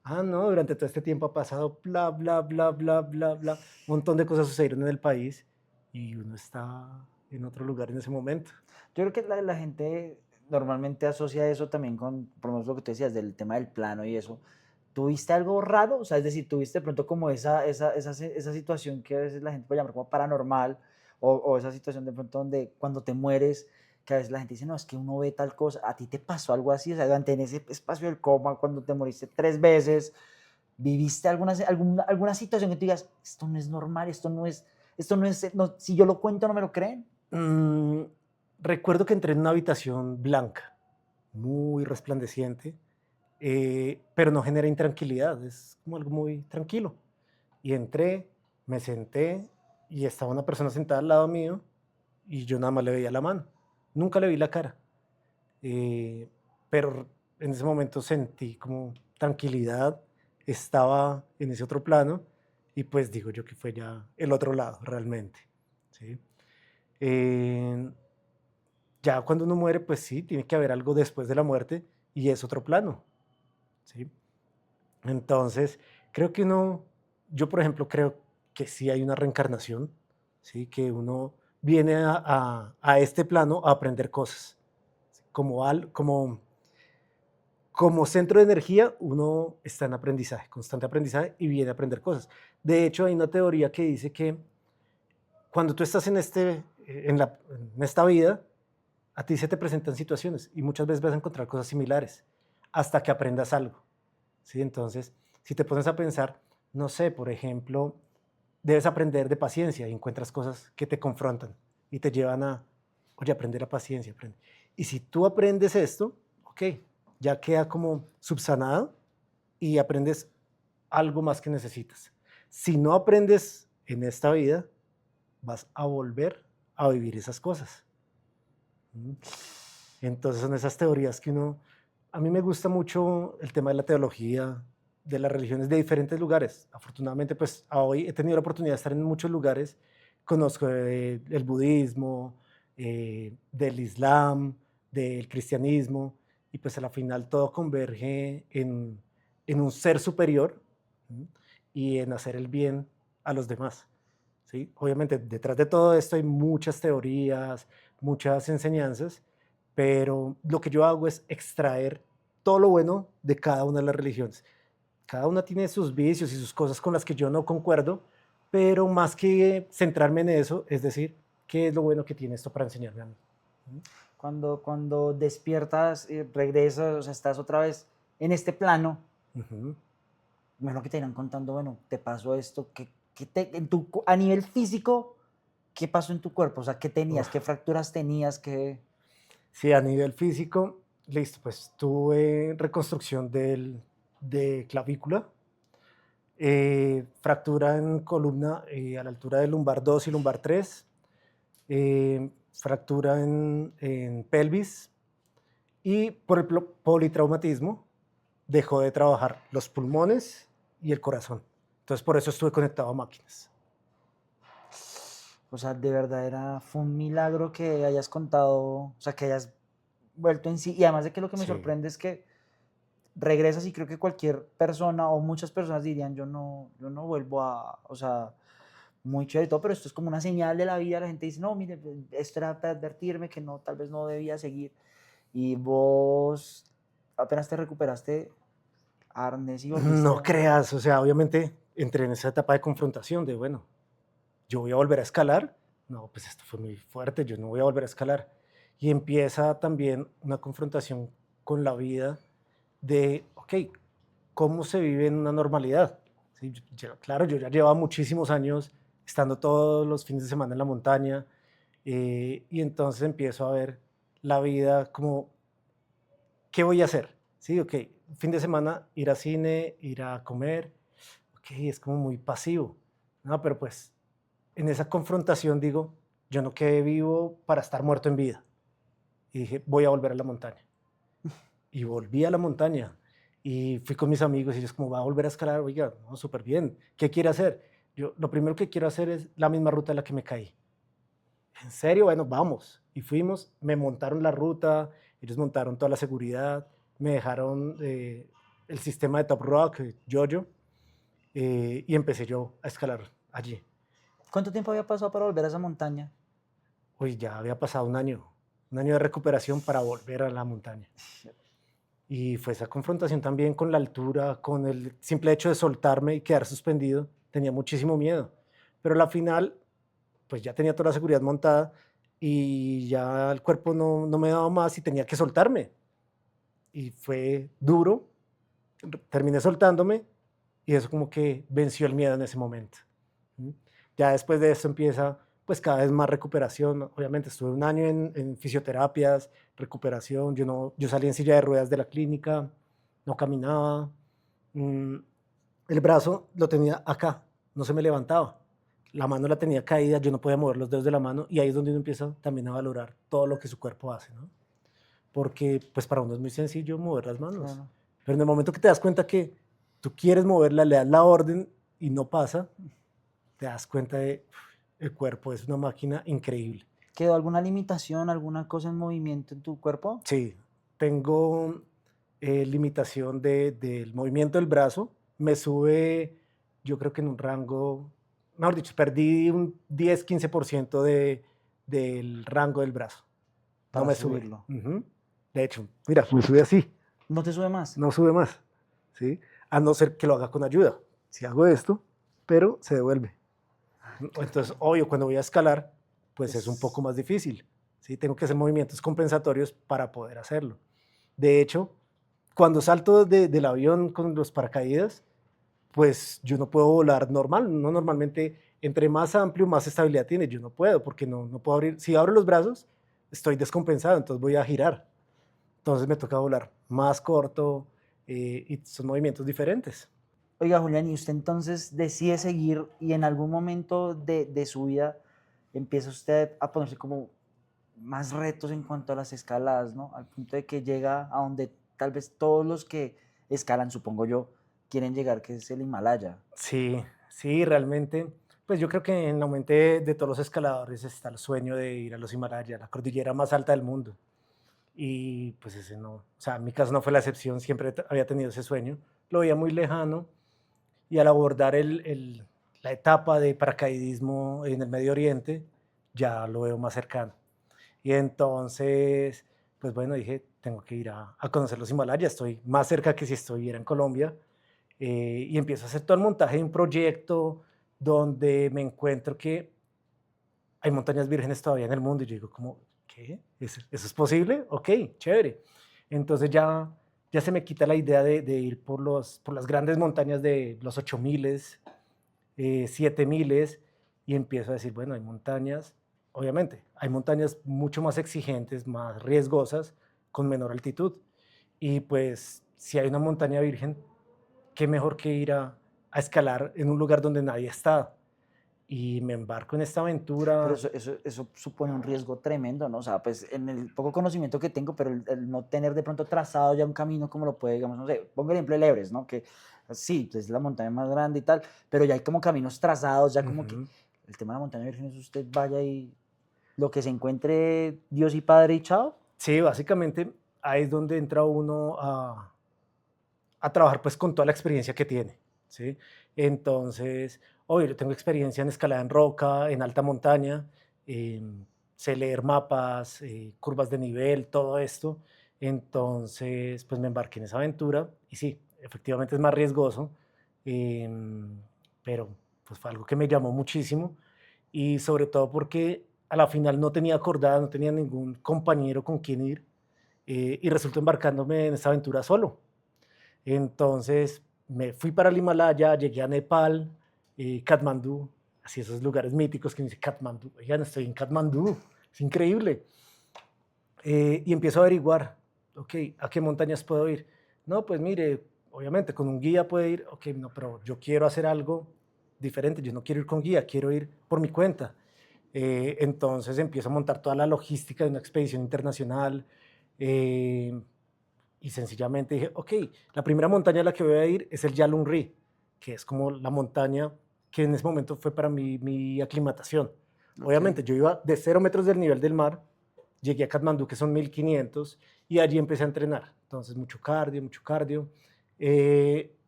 A: Ah, no, durante todo este tiempo ha pasado bla, bla, bla, bla, bla, bla. Un montón de cosas sucedieron en el país y uno está en otro lugar en ese momento.
B: Yo creo que la gente normalmente asocia eso también con, por lo menos lo que tú decías, del tema del plano y eso. ¿Tuviste algo raro? O sea, es decir, ¿tuviste de pronto como esa situación que a veces la gente puede llamar como paranormal o esa situación de pronto donde cuando te mueres, que a veces la gente dice, no, es que uno ve tal cosa, ¿a ti te pasó algo así? O sea, durante en ese espacio del coma, cuando te moriste 3 veces, ¿viviste alguna situación que tú digas, esto no es normal, si yo lo cuento no me lo creen?
A: Mm, recuerdo que entré en una habitación blanca, muy resplandeciente, pero no genera intranquilidad, es como algo muy tranquilo. Y entré, me senté y estaba una persona sentada al lado mío y yo nada más le veía la mano. Nunca le vi la cara, eh, pero en ese momento sentí como tranquilidad, estaba en ese otro plano y pues digo yo que fue ya el otro lado realmente. ¿Sí? Eh, ya cuando uno muere, pues sí, tiene que haber algo después de la muerte y es otro plano. ¿Sí? Entonces, creo que yo por ejemplo creo que sí hay una reencarnación, ¿sí? Que uno viene a este plano a aprender cosas. Como centro de energía, uno está en aprendizaje, constante aprendizaje y viene a aprender cosas. De hecho, hay una teoría que dice que cuando tú estás en esta vida, a ti se te presentan situaciones y muchas veces vas a encontrar cosas similares hasta que aprendas algo. ¿Sí? Entonces, si te pones a pensar, no sé, por ejemplo, debes aprender de paciencia y encuentras cosas que te confrontan y te llevan a, oye, aprender la paciencia. Aprende. Y si tú aprendes esto, ok, ya queda como subsanado y aprendes algo más que necesitas. Si no aprendes en esta vida, vas a volver a vivir esas cosas. ¿Mm? Entonces son esas teorías que a mí me gusta mucho el tema de la teología, de las religiones de diferentes lugares. Afortunadamente, pues hoy he tenido la oportunidad de estar en muchos lugares. Conozco el budismo, del islam, del cristianismo, y pues a la final todo converge en un ser superior, ¿sí? Y en hacer el bien a los demás. ¿Sí? Obviamente, detrás de todo esto hay muchas teorías, muchas enseñanzas, pero lo que yo hago es extraer todo lo bueno de cada una de las religiones. Cada una tiene sus vicios y sus cosas con las que yo no concuerdo, pero más que centrarme en eso, es decir, ¿qué es lo bueno que tiene esto para enseñarme a mí?
B: Cuando despiertas, regresas, o sea, estás otra vez en este plano,
A: Ujú.
B: bueno, que te irán contando, bueno, te pasó esto, a nivel físico, ¿qué pasó en tu cuerpo? O sea, ¿qué tenías?
A: Uf.
B: ¿Qué fracturas tenías?
A: Sí, a nivel físico, listo, pues tuve reconstrucción de clavícula, fractura en columna a la altura del lumbar 2 y lumbar 3, fractura en pelvis y por el politraumatismo dejó de trabajar los pulmones y el corazón. Entonces por eso estuve conectado a máquinas.
B: O sea, de verdad fue un milagro que hayas contado, o sea, que hayas vuelto en sí. Y además de que lo que me
A: Sí.
B: sorprende es que regresas y creo que cualquier persona o muchas personas dirían, yo no vuelvo a, o sea, muy chévere y todo, pero esto es como una señal de la vida. La gente dice, no, mire, esto era para advertirme que no, tal vez no debía seguir. Y vos apenas te recuperaste, arnés y volviste
A: No
B: a...
A: creas, o sea, obviamente entré en esa etapa de confrontación de, bueno, yo voy a volver a escalar. No, pues esto fue muy fuerte, yo no voy a volver a escalar. Y empieza también una confrontación con la vida de, ok, ¿cómo se vive en una normalidad? Sí, claro, yo ya llevaba muchísimos años estando todos los fines de semana en la montaña y entonces empiezo a ver la vida como, ¿qué voy a hacer? Sí, ok, fin de semana ir a cine, ir a comer, ok, es como muy pasivo, ¿no? Pero pues en esa confrontación digo, yo no quedé vivo para estar muerto en vida. Y dije, voy a volver a la montaña. Y volví a la montaña y fui con mis amigos y ellos como, va a volver a escalar, oiga, no, súper bien, ¿qué quiere hacer? Yo, lo primero que quiero hacer es la misma ruta en la que me caí. ¿En serio? Bueno, vamos. Y fuimos, me montaron la ruta, ellos montaron toda la seguridad, me dejaron el sistema de Top Rock, Jojo, y empecé yo a escalar allí.
B: ¿Cuánto tiempo había pasado para volver a esa montaña?
A: Uy, ya había pasado un año de recuperación para volver a la montaña. Y fue esa confrontación también con la altura, con el simple hecho de soltarme y quedar suspendido. Tenía muchísimo miedo. Pero a la final, pues ya tenía toda la seguridad montada y ya el cuerpo no me daba más y tenía que soltarme. Y fue duro. Terminé soltándome y eso como que venció el miedo en ese momento. ¿Mm? Ya después de eso empieza pues cada vez más recuperación. Obviamente estuve un año en fisioterapias, recuperación. Yo salí en silla de ruedas de la clínica, no caminaba. Mm, el brazo lo tenía acá, no se me levantaba. La mano la tenía caída, yo no podía mover los dedos de la mano y ahí es donde uno empieza también a valorar todo lo que su cuerpo hace, ¿no? Porque pues para uno es muy sencillo mover las manos,
B: Claro.
A: pero en el momento que te das cuenta que tú quieres moverla, le das la orden y no pasa, te das cuenta de el cuerpo es una máquina increíble.
B: ¿Quedó alguna limitación, alguna cosa en movimiento en tu cuerpo?
A: Sí, tengo limitación del movimiento del brazo, me sube, yo creo que en un rango, mejor dicho, perdí un 10-15% del rango del brazo. No
B: Para
A: me sube.
B: subirlo.
A: De hecho, mira, me sube así,
B: ¿No te sube más?
A: no sube más, ¿sí? A no ser que lo haga con ayuda. Si hago esto, pero se devuelve. Entonces, obvio, cuando voy a escalar, pues es un poco más difícil, ¿sí? Tengo que hacer movimientos compensatorios para poder hacerlo. De hecho, cuando salto del avión con los paracaídas, pues yo no puedo volar normal. No, normalmente, entre más amplio, más estabilidad tiene. Yo no puedo, porque no puedo abrir. Si abro los brazos, estoy descompensado, entonces voy a girar. Entonces me toca volar más corto y son movimientos diferentes.
B: Oiga, Julián, y usted entonces decide seguir y en algún momento de su vida empieza usted a ponerse como más retos en cuanto a las escaladas, ¿no? Al punto de que llega a donde tal vez todos los que escalan, supongo yo, quieren llegar, que es el Himalaya.
A: Sí, sí, realmente. Pues yo creo que en la mente de todos los escaladores está el sueño de ir a los Himalayas, la cordillera más alta del mundo. Y pues ese no, o sea, en mi caso no fue la excepción, siempre había tenido ese sueño. Lo veía muy lejano y al abordar la etapa de paracaidismo en el Medio Oriente, ya lo veo más cercano. Y entonces, pues bueno, dije, tengo que ir a conocer los Himalayas, estoy más cerca que si estuviera en Colombia. Y empiezo a hacer todo el montaje de un proyecto donde me encuentro que hay montañas vírgenes todavía en el mundo y yo digo como, ¿qué? ¿Eso es posible? Ok, chévere. Entonces ya se me quita la idea de ir por las grandes montañas de los 8000, 7000 y empiezo a decir, bueno, hay montañas, obviamente, hay montañas mucho más exigentes, más riesgosas, con menor altitud. Y pues si hay una montaña virgen, qué mejor que ir a escalar en un lugar donde nadie está. y me embarco en esta aventura.
B: Pero eso supone un riesgo tremendo, ¿no? O sea, pues en el poco conocimiento que tengo, pero el no tener de pronto trazado ya un camino como lo puede, digamos, no sé, pongo el ejemplo del Everest, ¿no? Que sí, pues, es la montaña más grande y tal, pero ya hay como caminos trazados, ya como que
A: Ujú.
B: el tema de la montaña virgen es usted vaya y lo que se encuentre Dios y Padre y chao.
A: Sí, básicamente ahí es donde entra uno a trabajar pues con toda la experiencia que tiene, ¿sí? Entonces, obvio, yo tengo experiencia en escalada en roca, en alta montaña, sé leer mapas, curvas de nivel, todo esto. Entonces, pues me embarqué en esa aventura y sí, efectivamente es más riesgoso, pero pues fue algo que me llamó muchísimo y sobre todo porque a la final no tenía acordada, no tenía ningún compañero con quien ir y resultó embarcándome en esta aventura solo. Entonces me fui para el Himalaya, llegué a Nepal, Katmandú, así esos lugares míticos que me dice Katmandú, oigan, estoy en Katmandú, es increíble. Y empiezo a averiguar, ok, ¿a qué montañas puedo ir? No, pues mire, obviamente con un guía puede ir, ok, no, pero yo quiero hacer algo diferente, yo no quiero ir con guía, quiero ir por mi cuenta. Entonces empiezo a montar toda la logística de una expedición internacional, eh, y sencillamente dije, ok, la primera montaña a la que voy a ir es el Yalunri, que es como la montaña que en ese momento fue para mí mi aclimatación.
B: Ok.
A: Obviamente yo iba de 0 metros del nivel del mar, llegué a Katmandú, que son 1500, y allí empecé a entrenar. Entonces mucho cardio, mucho cardio.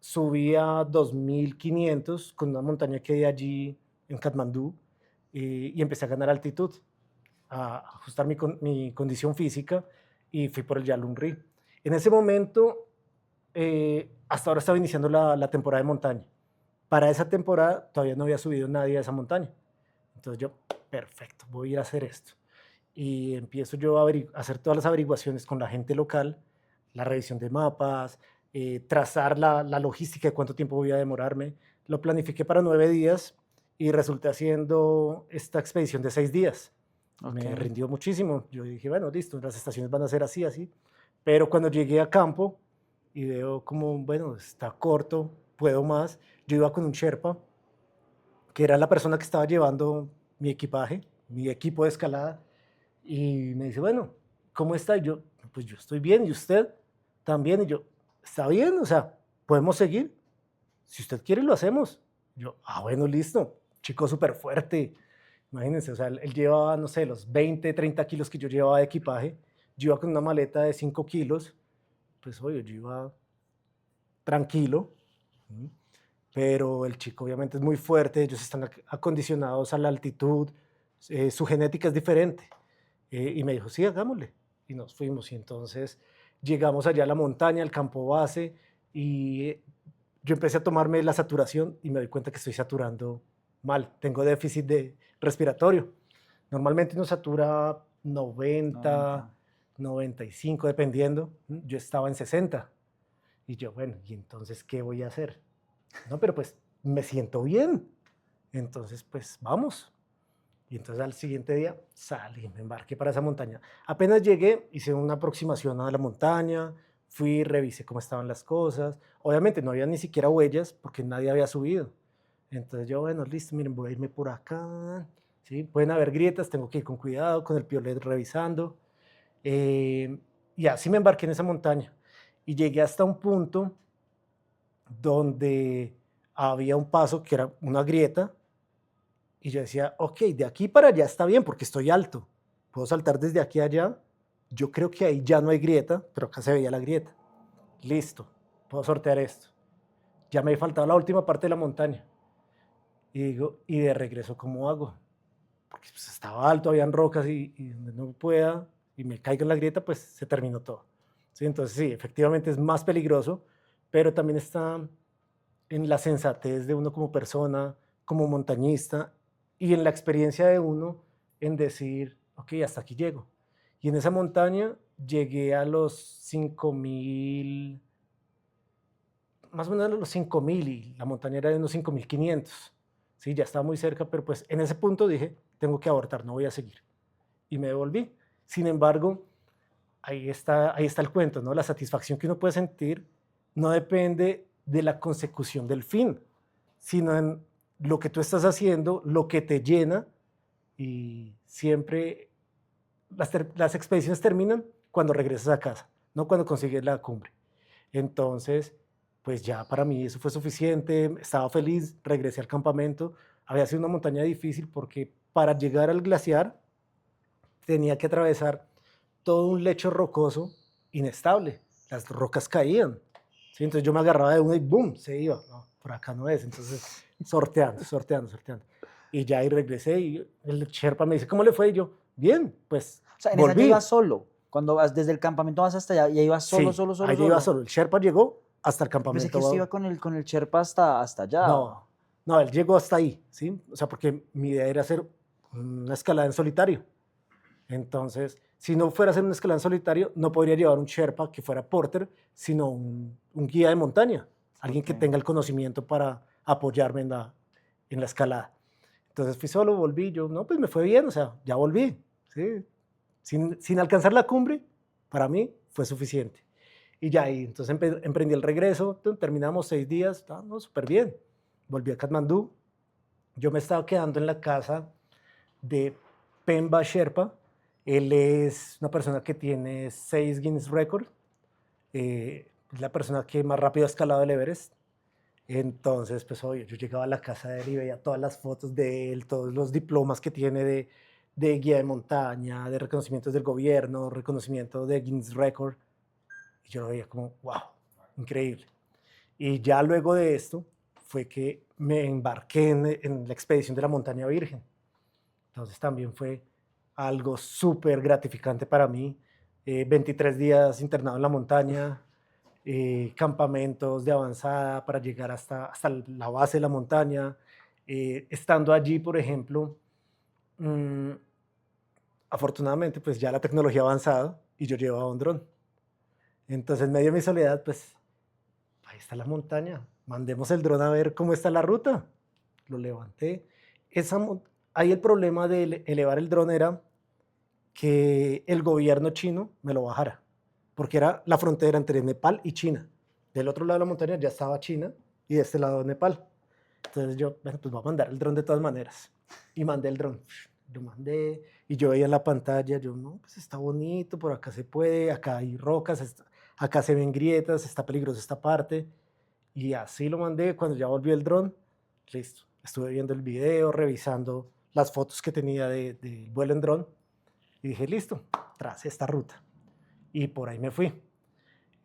A: Subí a 2500 con una montaña que hay allí en Katmandú y empecé a ganar altitud, a ajustar mi condición física y fui por el Yalunri. En ese momento, hasta ahora estaba iniciando la temporada de montaña. Para esa temporada todavía no había subido nadie a esa montaña. Entonces yo, perfecto, voy a ir a hacer esto. Y empiezo yo a hacer todas las averiguaciones con la gente local, la revisión de mapas, trazar la logística de cuánto tiempo voy a demorarme. Lo planifiqué para 9 días y resulté haciendo esta expedición de 6 días.
B: Ok.
A: Me rindió muchísimo. Yo dije, bueno, listo, las estaciones van a ser así, así. Pero cuando llegué a campo y veo como, bueno, está corto, puedo más, yo iba con un Sherpa, que era la persona que estaba llevando mi equipaje, mi equipo de escalada, y me dice, bueno, ¿cómo está? Y yo, pues yo estoy bien, ¿y usted? También, y yo, está bien, o sea, podemos seguir, si usted quiere lo hacemos. Yo, bueno, listo, chico súper fuerte, imagínense, o sea, él llevaba, no sé, los 20, 30 kilos que yo llevaba de equipaje, yo iba con una maleta de 5 kilos, pues oye, yo iba tranquilo, ¿m? Pero el chico obviamente es muy fuerte, ellos están acondicionados a la altitud, su genética es diferente. Y me dijo, sí, hagámosle. Y nos fuimos y entonces llegamos allá a la montaña, al campo base, y yo empecé a tomarme la saturación y me doy cuenta que estoy saturando mal, tengo déficit de respiratorio. Normalmente uno satura 90,
B: 90.
A: 95, dependiendo. Yo estaba en 60. Y yo, bueno, ¿y entonces qué voy a hacer? No, pero pues me siento bien. Entonces, pues vamos. Y entonces al siguiente día salí, me embarqué para esa montaña. Apenas llegué, hice una aproximación a la montaña, fui, revisé cómo estaban las cosas. Obviamente no había ni siquiera huellas porque nadie había subido. Entonces yo, bueno, listo, miren, voy a irme por acá. ¿Sí? Pueden haber grietas, tengo que ir con cuidado, con el piolet revisando. Eh, y así me embarqué en esa montaña. Y llegué hasta un punto donde había un paso que era una grieta y yo decía, ok, de aquí para allá está bien porque estoy alto, puedo saltar desde aquí a allá, yo creo que ahí ya no hay grieta, pero acá se veía la grieta, listo, puedo sortear esto. Ya me faltaba la última parte de la montaña y digo, ¿y de regreso cómo hago? Porque pues, estaba alto, habían rocas y donde no pueda y me caiga en la grieta, pues se terminó todo. ¿Sí? Entonces sí, efectivamente es más peligroso, pero también está en la sensatez de uno como persona, como montañista y en la experiencia de uno en decir, ok, hasta aquí llego. Y en esa montaña llegué a los 5000, más o menos a los 5000 y la montaña era de unos 5500. Sí, ya estaba muy cerca, pero pues en ese punto dije, tengo que abortar, no voy a seguir. Y me devolví. Sin embargo, ahí está el cuento, ¿no? La satisfacción que uno puede sentir no depende de la consecución del fin, sino en lo que tú estás haciendo, lo que te llena, y siempre las expediciones terminan cuando regresas a casa, no cuando consigues la cumbre. Entonces, pues ya para mí eso fue suficiente, estaba feliz, regresé al campamento. Había sido una montaña difícil porque para llegar al glaciar tenía que atravesar todo un lecho rocoso inestable. Las rocas caían. ¿Sí? Entonces yo me agarraba de una y ¡boom! Se iba. No, por acá no es. Entonces, sorteando. Y ya ahí regresé y el Sherpa me dice, ¿cómo le fue? Y yo, bien, pues
B: O sea, en esa ya
A: volví.
B: ibas solo. Cuando vas desde el campamento vas hasta allá, ya ibas solo,
A: Sí,
B: solo, solo,
A: allí iba
B: solo.
A: solo. El Sherpa llegó hasta el
B: Yo pensé
A: campamento.
B: que usted iba con el Sherpa hasta allá.
A: No, no, él llegó hasta ahí, ¿sí? O sea, porque mi idea era hacer una escalada en solitario. Entonces, si no fuera a hacer una escalada en solitario, no podría llevar un Sherpa que fuera porter, sino un guía de montaña, alguien que
B: Ok.
A: tenga el conocimiento para apoyarme en la escalada. Entonces fui solo, volví, yo, no, pues me fue bien, o sea, ya volví, ¿sí? Sin alcanzar la cumbre, para mí fue suficiente. Y ya ahí, entonces emprendí el regreso, terminamos 6 días, estábamos súper bien. Volví a Katmandú, yo me estaba quedando en la casa de Pemba Sherpa. Él es una persona que tiene 6 Guinness Records, es la persona que más rápido ha escalado el Everest. Entonces, pues obvio, yo llegaba a la casa de él y veía todas las fotos de él, todos los diplomas que tiene de guía de montaña, de reconocimientos del gobierno, reconocimiento de Guinness Record. Y yo lo veía como, wow, increíble. Y ya luego de esto fue que me embarqué en la expedición de la Montaña Virgen. Entonces también fue algo súper gratificante para mí. 23 días internado en la montaña, campamentos de avanzada para llegar hasta la base de la montaña. Estando allí, por ejemplo, mmm, afortunadamente pues ya la tecnología ha avanzado y yo llevaba un dron. Entonces en medio de mi soledad, pues ahí está la montaña, mandemos el dron a ver cómo está la ruta. Lo levanté. Ahí el problema de elevar el dron era que el gobierno chino me lo bajara, porque era la frontera entre Nepal y China. Del otro lado de la montaña ya estaba China y de este lado Nepal. Entonces yo, bueno, pues voy a mandar el dron de todas maneras. Y mandé el dron. Lo mandé y yo veía en la pantalla, yo, no, pues está bonito, por acá se puede, acá hay rocas, acá se ven grietas, está peligrosa esta parte. Y así lo mandé. Cuando ya volvió el dron, listo. Estuve viendo el video, revisando las fotos que tenía de vuelo en dron y dije, listo, tras esta ruta. Y por ahí me fui.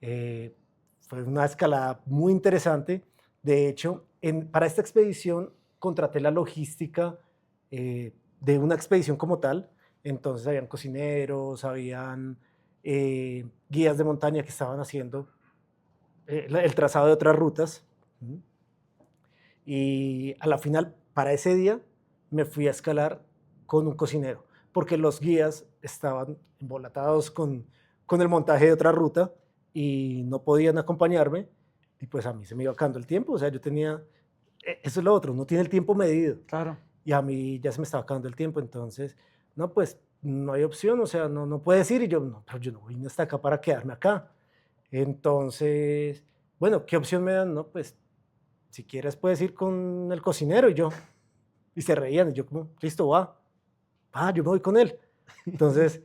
A: Eh, Fue una escalada muy interesante. De hecho, para esta expedición contraté la logística de una expedición como tal. Entonces habían cocineros, habían guías de montaña que estaban haciendo el trazado de otras rutas. Y a la final, para ese día, me fui a escalar con un cocinero, porque los guías estaban embolatados con el montaje de otra ruta y no podían acompañarme, y pues a mí se me iba acabando el tiempo, o sea, yo tenía, eso es lo otro, no tiene el tiempo medido,
B: Claro.
A: y a mí ya se me estaba acabando el tiempo, entonces, no, pues no hay opción, o sea, no puedes ir, y yo, no, pero yo no vine hasta acá para quedarme acá. Entonces, bueno, ¿qué opción me dan? No, pues si quieres puedes ir con el cocinero, y se reían, y yo como, listo, va, yo me voy con él. Entonces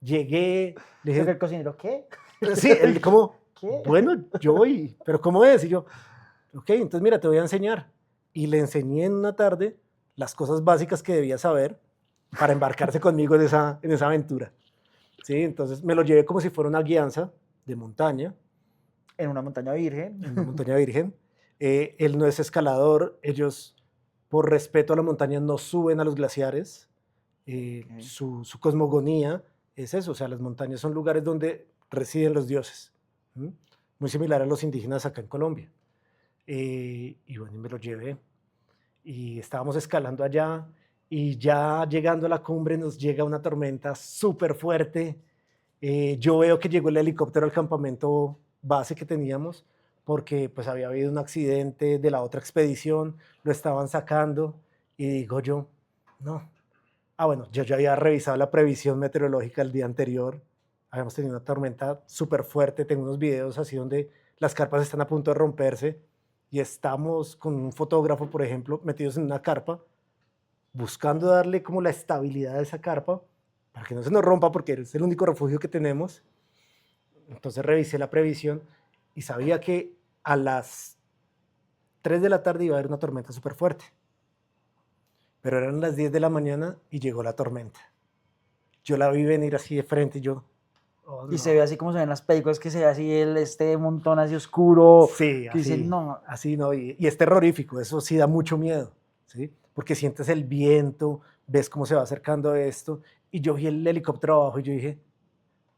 A: llegué, le
B: Creo que
A: dije,
B: el cocinero, ¿qué?
A: sí, él como,
B: ¿Qué?
A: bueno, yo voy, pero ¿cómo es? Y yo, ok, entonces mira, te voy a enseñar. Y le enseñé en una tarde las cosas básicas que debía saber para embarcarse conmigo en esa aventura. ¿Sí? Entonces me lo llevé como si fuera una guianza de montaña,
B: En una montaña virgen.
A: en una montaña virgen. Él no es escalador, ellos por respeto a la montaña no suben a los glaciares.
B: Ok.
A: Su cosmogonía es eso, o sea, las montañas son lugares donde residen los dioses, ¿m? Muy similar a los indígenas acá en Colombia. Y bueno, me lo llevé y estábamos escalando allá y ya llegando a la cumbre nos llega una tormenta súper fuerte. Yo veo que llegó el helicóptero al campamento base que teníamos porque pues había habido un accidente de la otra expedición, lo estaban sacando y digo yo, no. Bueno, yo ya había revisado la previsión meteorológica el día anterior, habíamos tenido una tormenta súper fuerte, tengo unos videos así donde las carpas están a punto de romperse y estamos con un fotógrafo, por ejemplo, metidos en una carpa, buscando darle como la estabilidad a esa carpa para que no se nos rompa porque es el único refugio que tenemos. Entonces revisé la previsión y sabía que a las 3 de la tarde iba a haber una tormenta súper fuerte. Pero eran las 10 de la mañana y llegó la tormenta. Yo la vi venir así de frente y yo, oh,
B: Y
A: no.
B: se ve así como se ven en las películas, que se ve así este montón así oscuro,
A: Sí,
B: que dicen,
A: así,
B: no,
A: así no, y es terrorífico, eso sí da mucho miedo, ¿sí? Porque sientes el viento, ves cómo se va acercando esto, y yo vi el helicóptero abajo y yo dije,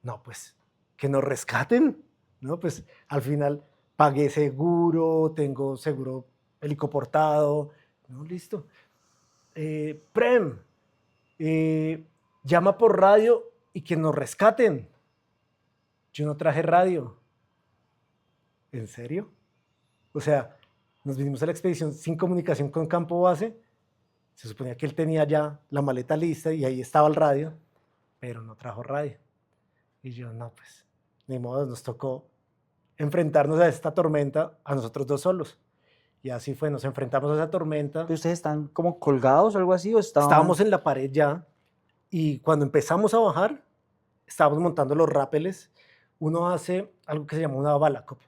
A: no, pues, que nos rescaten, ¿no? Pues al final pagué seguro, tengo seguro helicoportado, ¿no? Listo. Prem, eh, llama por radio y que nos rescaten. Yo no traje radio. ¿En serio? O sea, nos vinimos a la expedición sin comunicación con campo base. Se suponía que él tenía ya la maleta lista y ahí estaba el radio, pero no trajo radio. Y yo, no, pues, ni modo, nos tocó enfrentarnos a esta tormenta a nosotros dos solos. Y así fue, nos enfrentamos a esa tormenta.
B: ¿pero ustedes están como colgados o algo así? ¿O
A: Estábamos
B: estaban...?
A: en la pared ya y cuando empezamos a bajar, estábamos montando los rápeles. Uno hace algo que se llama una balacop,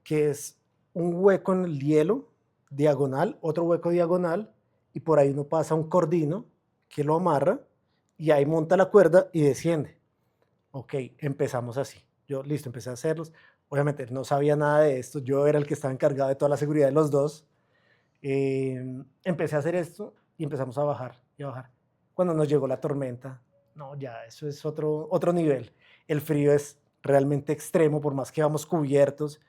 A: que es un hueco en el hielo diagonal, otro hueco diagonal, y por ahí uno pasa un cordino que lo amarra y ahí monta la cuerda y desciende. Ok, empezamos así. Yo, listo, empecé a hacerlos. Obviamente no sabía nada de esto, yo era el que estaba encargado de toda la seguridad de los dos. Empecé a hacer esto y empezamos a bajar y a bajar. Cuando nos llegó la tormenta, no, ya, eso es otro nivel. El frío es realmente extremo, por más que vamos cubiertos,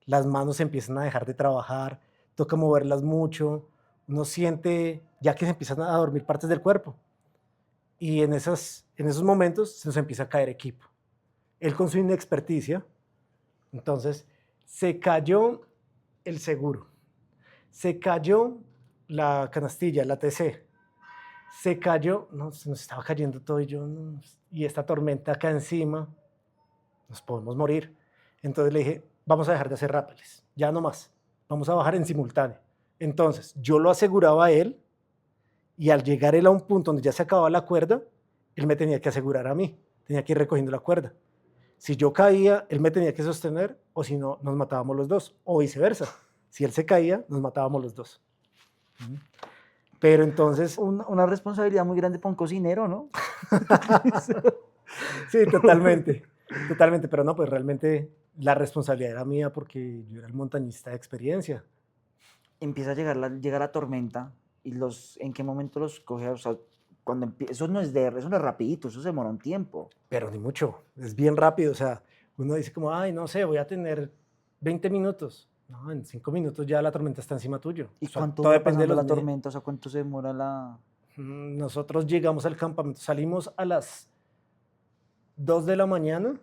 A: las manos empiezan a dejar de trabajar, toca moverlas mucho, uno siente ya que se empiezan a dormir partes del cuerpo. Y en esos momentos se nos empieza a caer equipo. Él con su inexperticia, entonces se cayó el seguro, se cayó la canastilla, la TC, se cayó, no, se nos estaba cayendo todo y yo, no, y esta tormenta acá encima, nos podemos morir. Entonces le dije, vamos a dejar de hacer rápeles, ya no más, vamos a bajar en simultáneo. Entonces yo lo aseguraba a él y al llegar él a un punto donde ya se acababa la cuerda, él me tenía que asegurar a mí, tenía que ir recogiendo la cuerda. Si yo caía, él me tenía que sostener o si no, nos matábamos los dos, o viceversa. Si él se caía, nos matábamos los dos. Pero entonces...
B: Una responsabilidad muy grande para un cocinero, ¿no?
A: Sí, totalmente, totalmente, pero no, pues realmente la responsabilidad era mía porque yo era el montañista de experiencia.
B: Empieza a llegar llega la tormenta y ¿en qué momento los coge? O sea, eso no es eso no es rapidito, eso se demora un tiempo.
A: Pero ni mucho, es bien rápido, o sea, uno dice como, ay, no sé, voy a tener 20 minutos. No, en 5 minutos ya la tormenta está encima tuyo.
B: ¿Y
A: O sea,
B: cuánto
A: todo
B: dura
A: depende de
B: pasando
A: los
B: la tormenta? O sea, ¿cuánto se demora la...?
A: Nosotros llegamos al campamento, salimos a las 2 de la mañana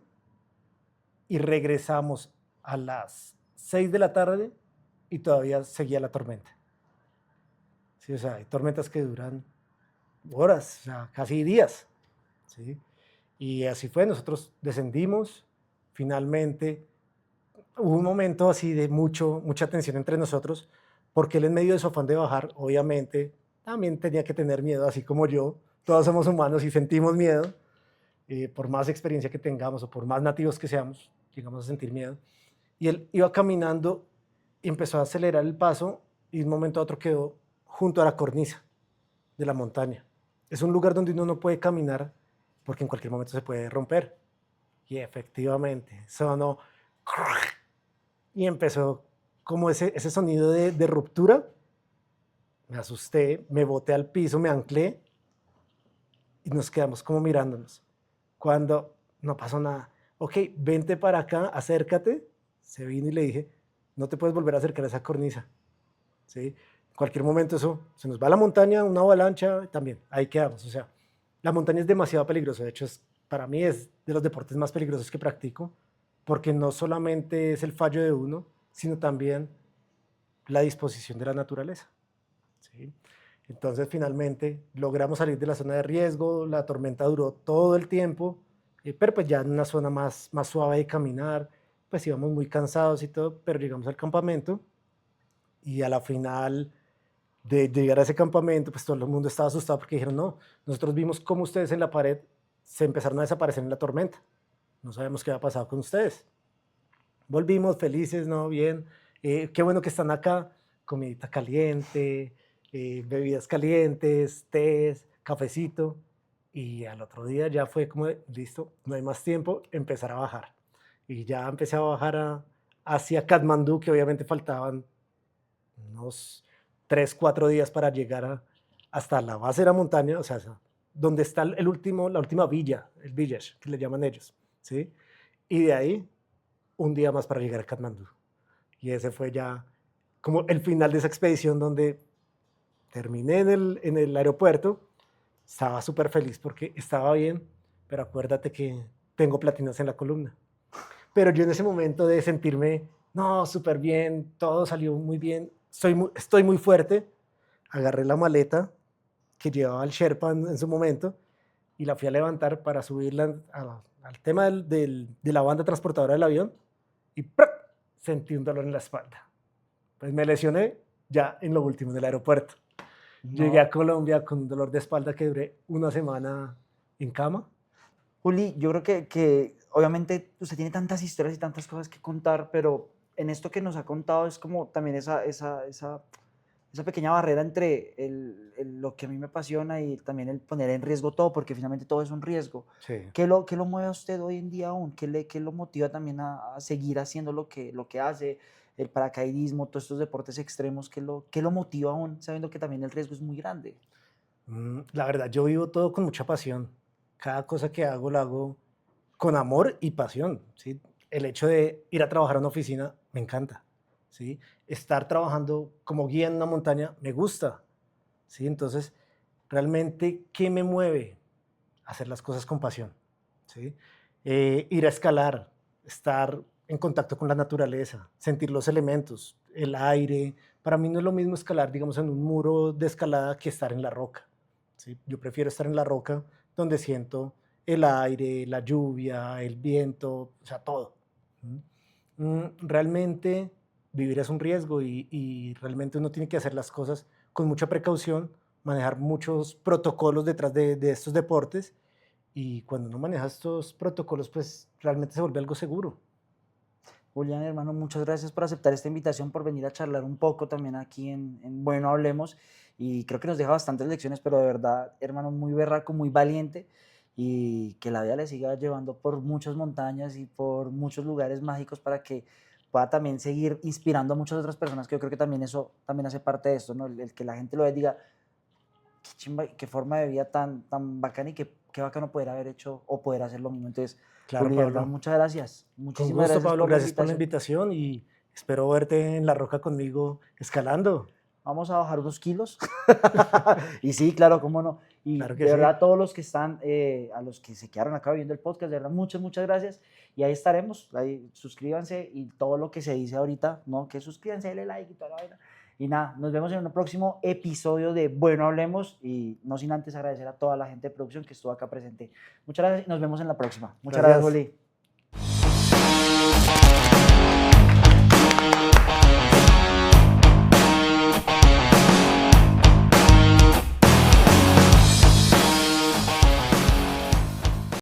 A: y regresamos a las 6 de la tarde y todavía seguía la tormenta. Sí, o sea, hay tormentas que duran horas, o sea, casi días. ¿Sí? Y así fue, nosotros descendimos, finalmente hubo un momento así de mucha tensión entre nosotros, porque él en medio de su afán de bajar, obviamente, también tenía que tener miedo, así como yo, todos somos humanos y sentimos miedo, por más experiencia que tengamos o por más nativos que seamos, llegamos a sentir miedo. Y él iba caminando y empezó a acelerar el paso y de un momento a otro quedó junto a la cornisa de la montaña. Es un lugar donde uno no puede caminar porque en cualquier momento se puede romper. Y efectivamente, sonó y empezó como ese sonido de ruptura. Me asusté, me boté al piso, me anclé y nos quedamos como mirándonos. Cuando no pasó nada, ok, vente para acá, acércate. Se vino y le dije, no te puedes volver a acercar a esa cornisa. ¿Sí? En cualquier momento eso, se nos va a la montaña, una avalancha, también, ahí quedamos. O sea, la montaña es demasiado peligrosa, de hecho, para mí es de los deportes más peligrosos que practico, porque no solamente es el fallo de uno, sino también la disposición de la naturaleza. ¿Sí? Entonces, finalmente, logramos salir de la zona de riesgo, la tormenta duró todo el tiempo, pero pues ya en una zona más suave de caminar, pues íbamos muy cansados y todo, pero llegamos al campamento Y a la final de llegar a ese campamento, pues todo el mundo estaba asustado porque dijeron, no, nosotros vimos cómo ustedes en la pared se empezaron a desaparecer en la tormenta. No sabemos qué había pasado con ustedes. Volvimos felices, ¿no? Bien. Qué bueno que están acá. Comidita caliente, bebidas calientes, tés, cafecito. Y al otro día ya fue como, listo, no hay más tiempo, empezar a bajar. Y ya empecé a bajar hacia Katmandú, que obviamente faltaban unos 3, 4 días para llegar hasta la base de la montaña, o sea, donde está la última villa, el village, que le llaman ellos, ¿sí? Y de ahí, un día más para llegar a Katmandú. Y ese fue ya como el final de esa expedición donde terminé en el aeropuerto, estaba súper feliz porque estaba bien, pero acuérdate que tengo platinos en la columna. Pero yo en ese momento de sentirme, no, súper bien, todo salió muy bien, estoy muy fuerte, agarré la maleta que llevaba el Sherpa en su momento y la fui a levantar para subirla al tema de la banda transportadora del avión y ¡prac! Sentí un dolor en la espalda. Pues me lesioné ya en lo último del aeropuerto. Llegué a
B: No.
A: Colombia con un dolor de espalda que duré una semana en cama.
B: Juli, yo creo que obviamente usted tiene tantas historias y tantas cosas que contar, pero en esto que nos ha contado es como también esa pequeña barrera entre lo que a mí me apasiona y también el poner en riesgo todo, porque finalmente todo es un riesgo.
A: Sí.
B: ¿Qué lo mueve a usted hoy en día aún? ¿Qué lo motiva también a seguir haciendo lo que hace? El paracaidismo, todos estos deportes extremos, ¿qué lo motiva aún, sabiendo que también el riesgo es muy grande?
A: La verdad, yo vivo todo con mucha pasión. Cada cosa que hago, lo hago con amor y pasión, ¿sí? El hecho de ir a trabajar a una oficina me encanta, ¿sí? Estar trabajando como guía en una montaña me gusta, ¿sí? Entonces, realmente, ¿qué me mueve? Hacer las cosas con pasión, ¿sí? Ir a escalar, estar en contacto con la naturaleza, sentir los elementos, el aire. Para mí no es lo mismo escalar, digamos, en un muro de escalada que estar en la roca, ¿sí? Yo prefiero estar en la roca donde siento el aire, la lluvia, el viento, o sea, todo. Realmente vivir es un riesgo y realmente uno tiene que hacer las cosas con mucha precaución, manejar muchos protocolos detrás de estos deportes y cuando uno maneja estos protocolos, pues realmente se vuelve algo seguro.
B: Julián, hermano, muchas gracias por aceptar esta invitación, por venir a charlar un poco también aquí en Bueno Hablemos. Y creo que nos deja bastantes lecciones, pero de verdad, hermano, muy berraco, muy valiente y que la vida le siga llevando por muchas montañas y por muchos lugares mágicos para que pueda también seguir inspirando a muchas otras personas, que yo creo que también eso también hace parte de esto, ¿no? El que la gente lo ve y diga, qué chimba, qué forma de vida tan bacana y qué bacano poder haber hecho o poder hacer lo mismo. Entonces,
A: Claro,
B: Juli, de verdad,
A: Pablo.
B: muchas gracias.
A: Con
B: Muchísimas
A: gusto,
B: gracias
A: Pablo.
B: por la
A: Gracias por la
B: invitación.
A: invitación y espero verte en la roca conmigo escalando.
B: Vamos a bajar unos kilos. Y sí, claro, cómo no. Y
A: Claro que
B: de
A: sí.
B: verdad, a todos los que están, a los que se quedaron acá viendo el podcast, de verdad, muchas gracias. Y ahí estaremos. Ahí suscríbanse y todo lo que se dice ahorita, ¿no? Que suscríbanse, denle like y toda la vaina. Y nada, nos vemos en un próximo episodio de Bueno Hablemos. Y no sin antes agradecer a toda la gente de producción que estuvo acá presente. Muchas gracias y nos vemos en la próxima. Muchas gracias,
A: Gracias.
B: Oli.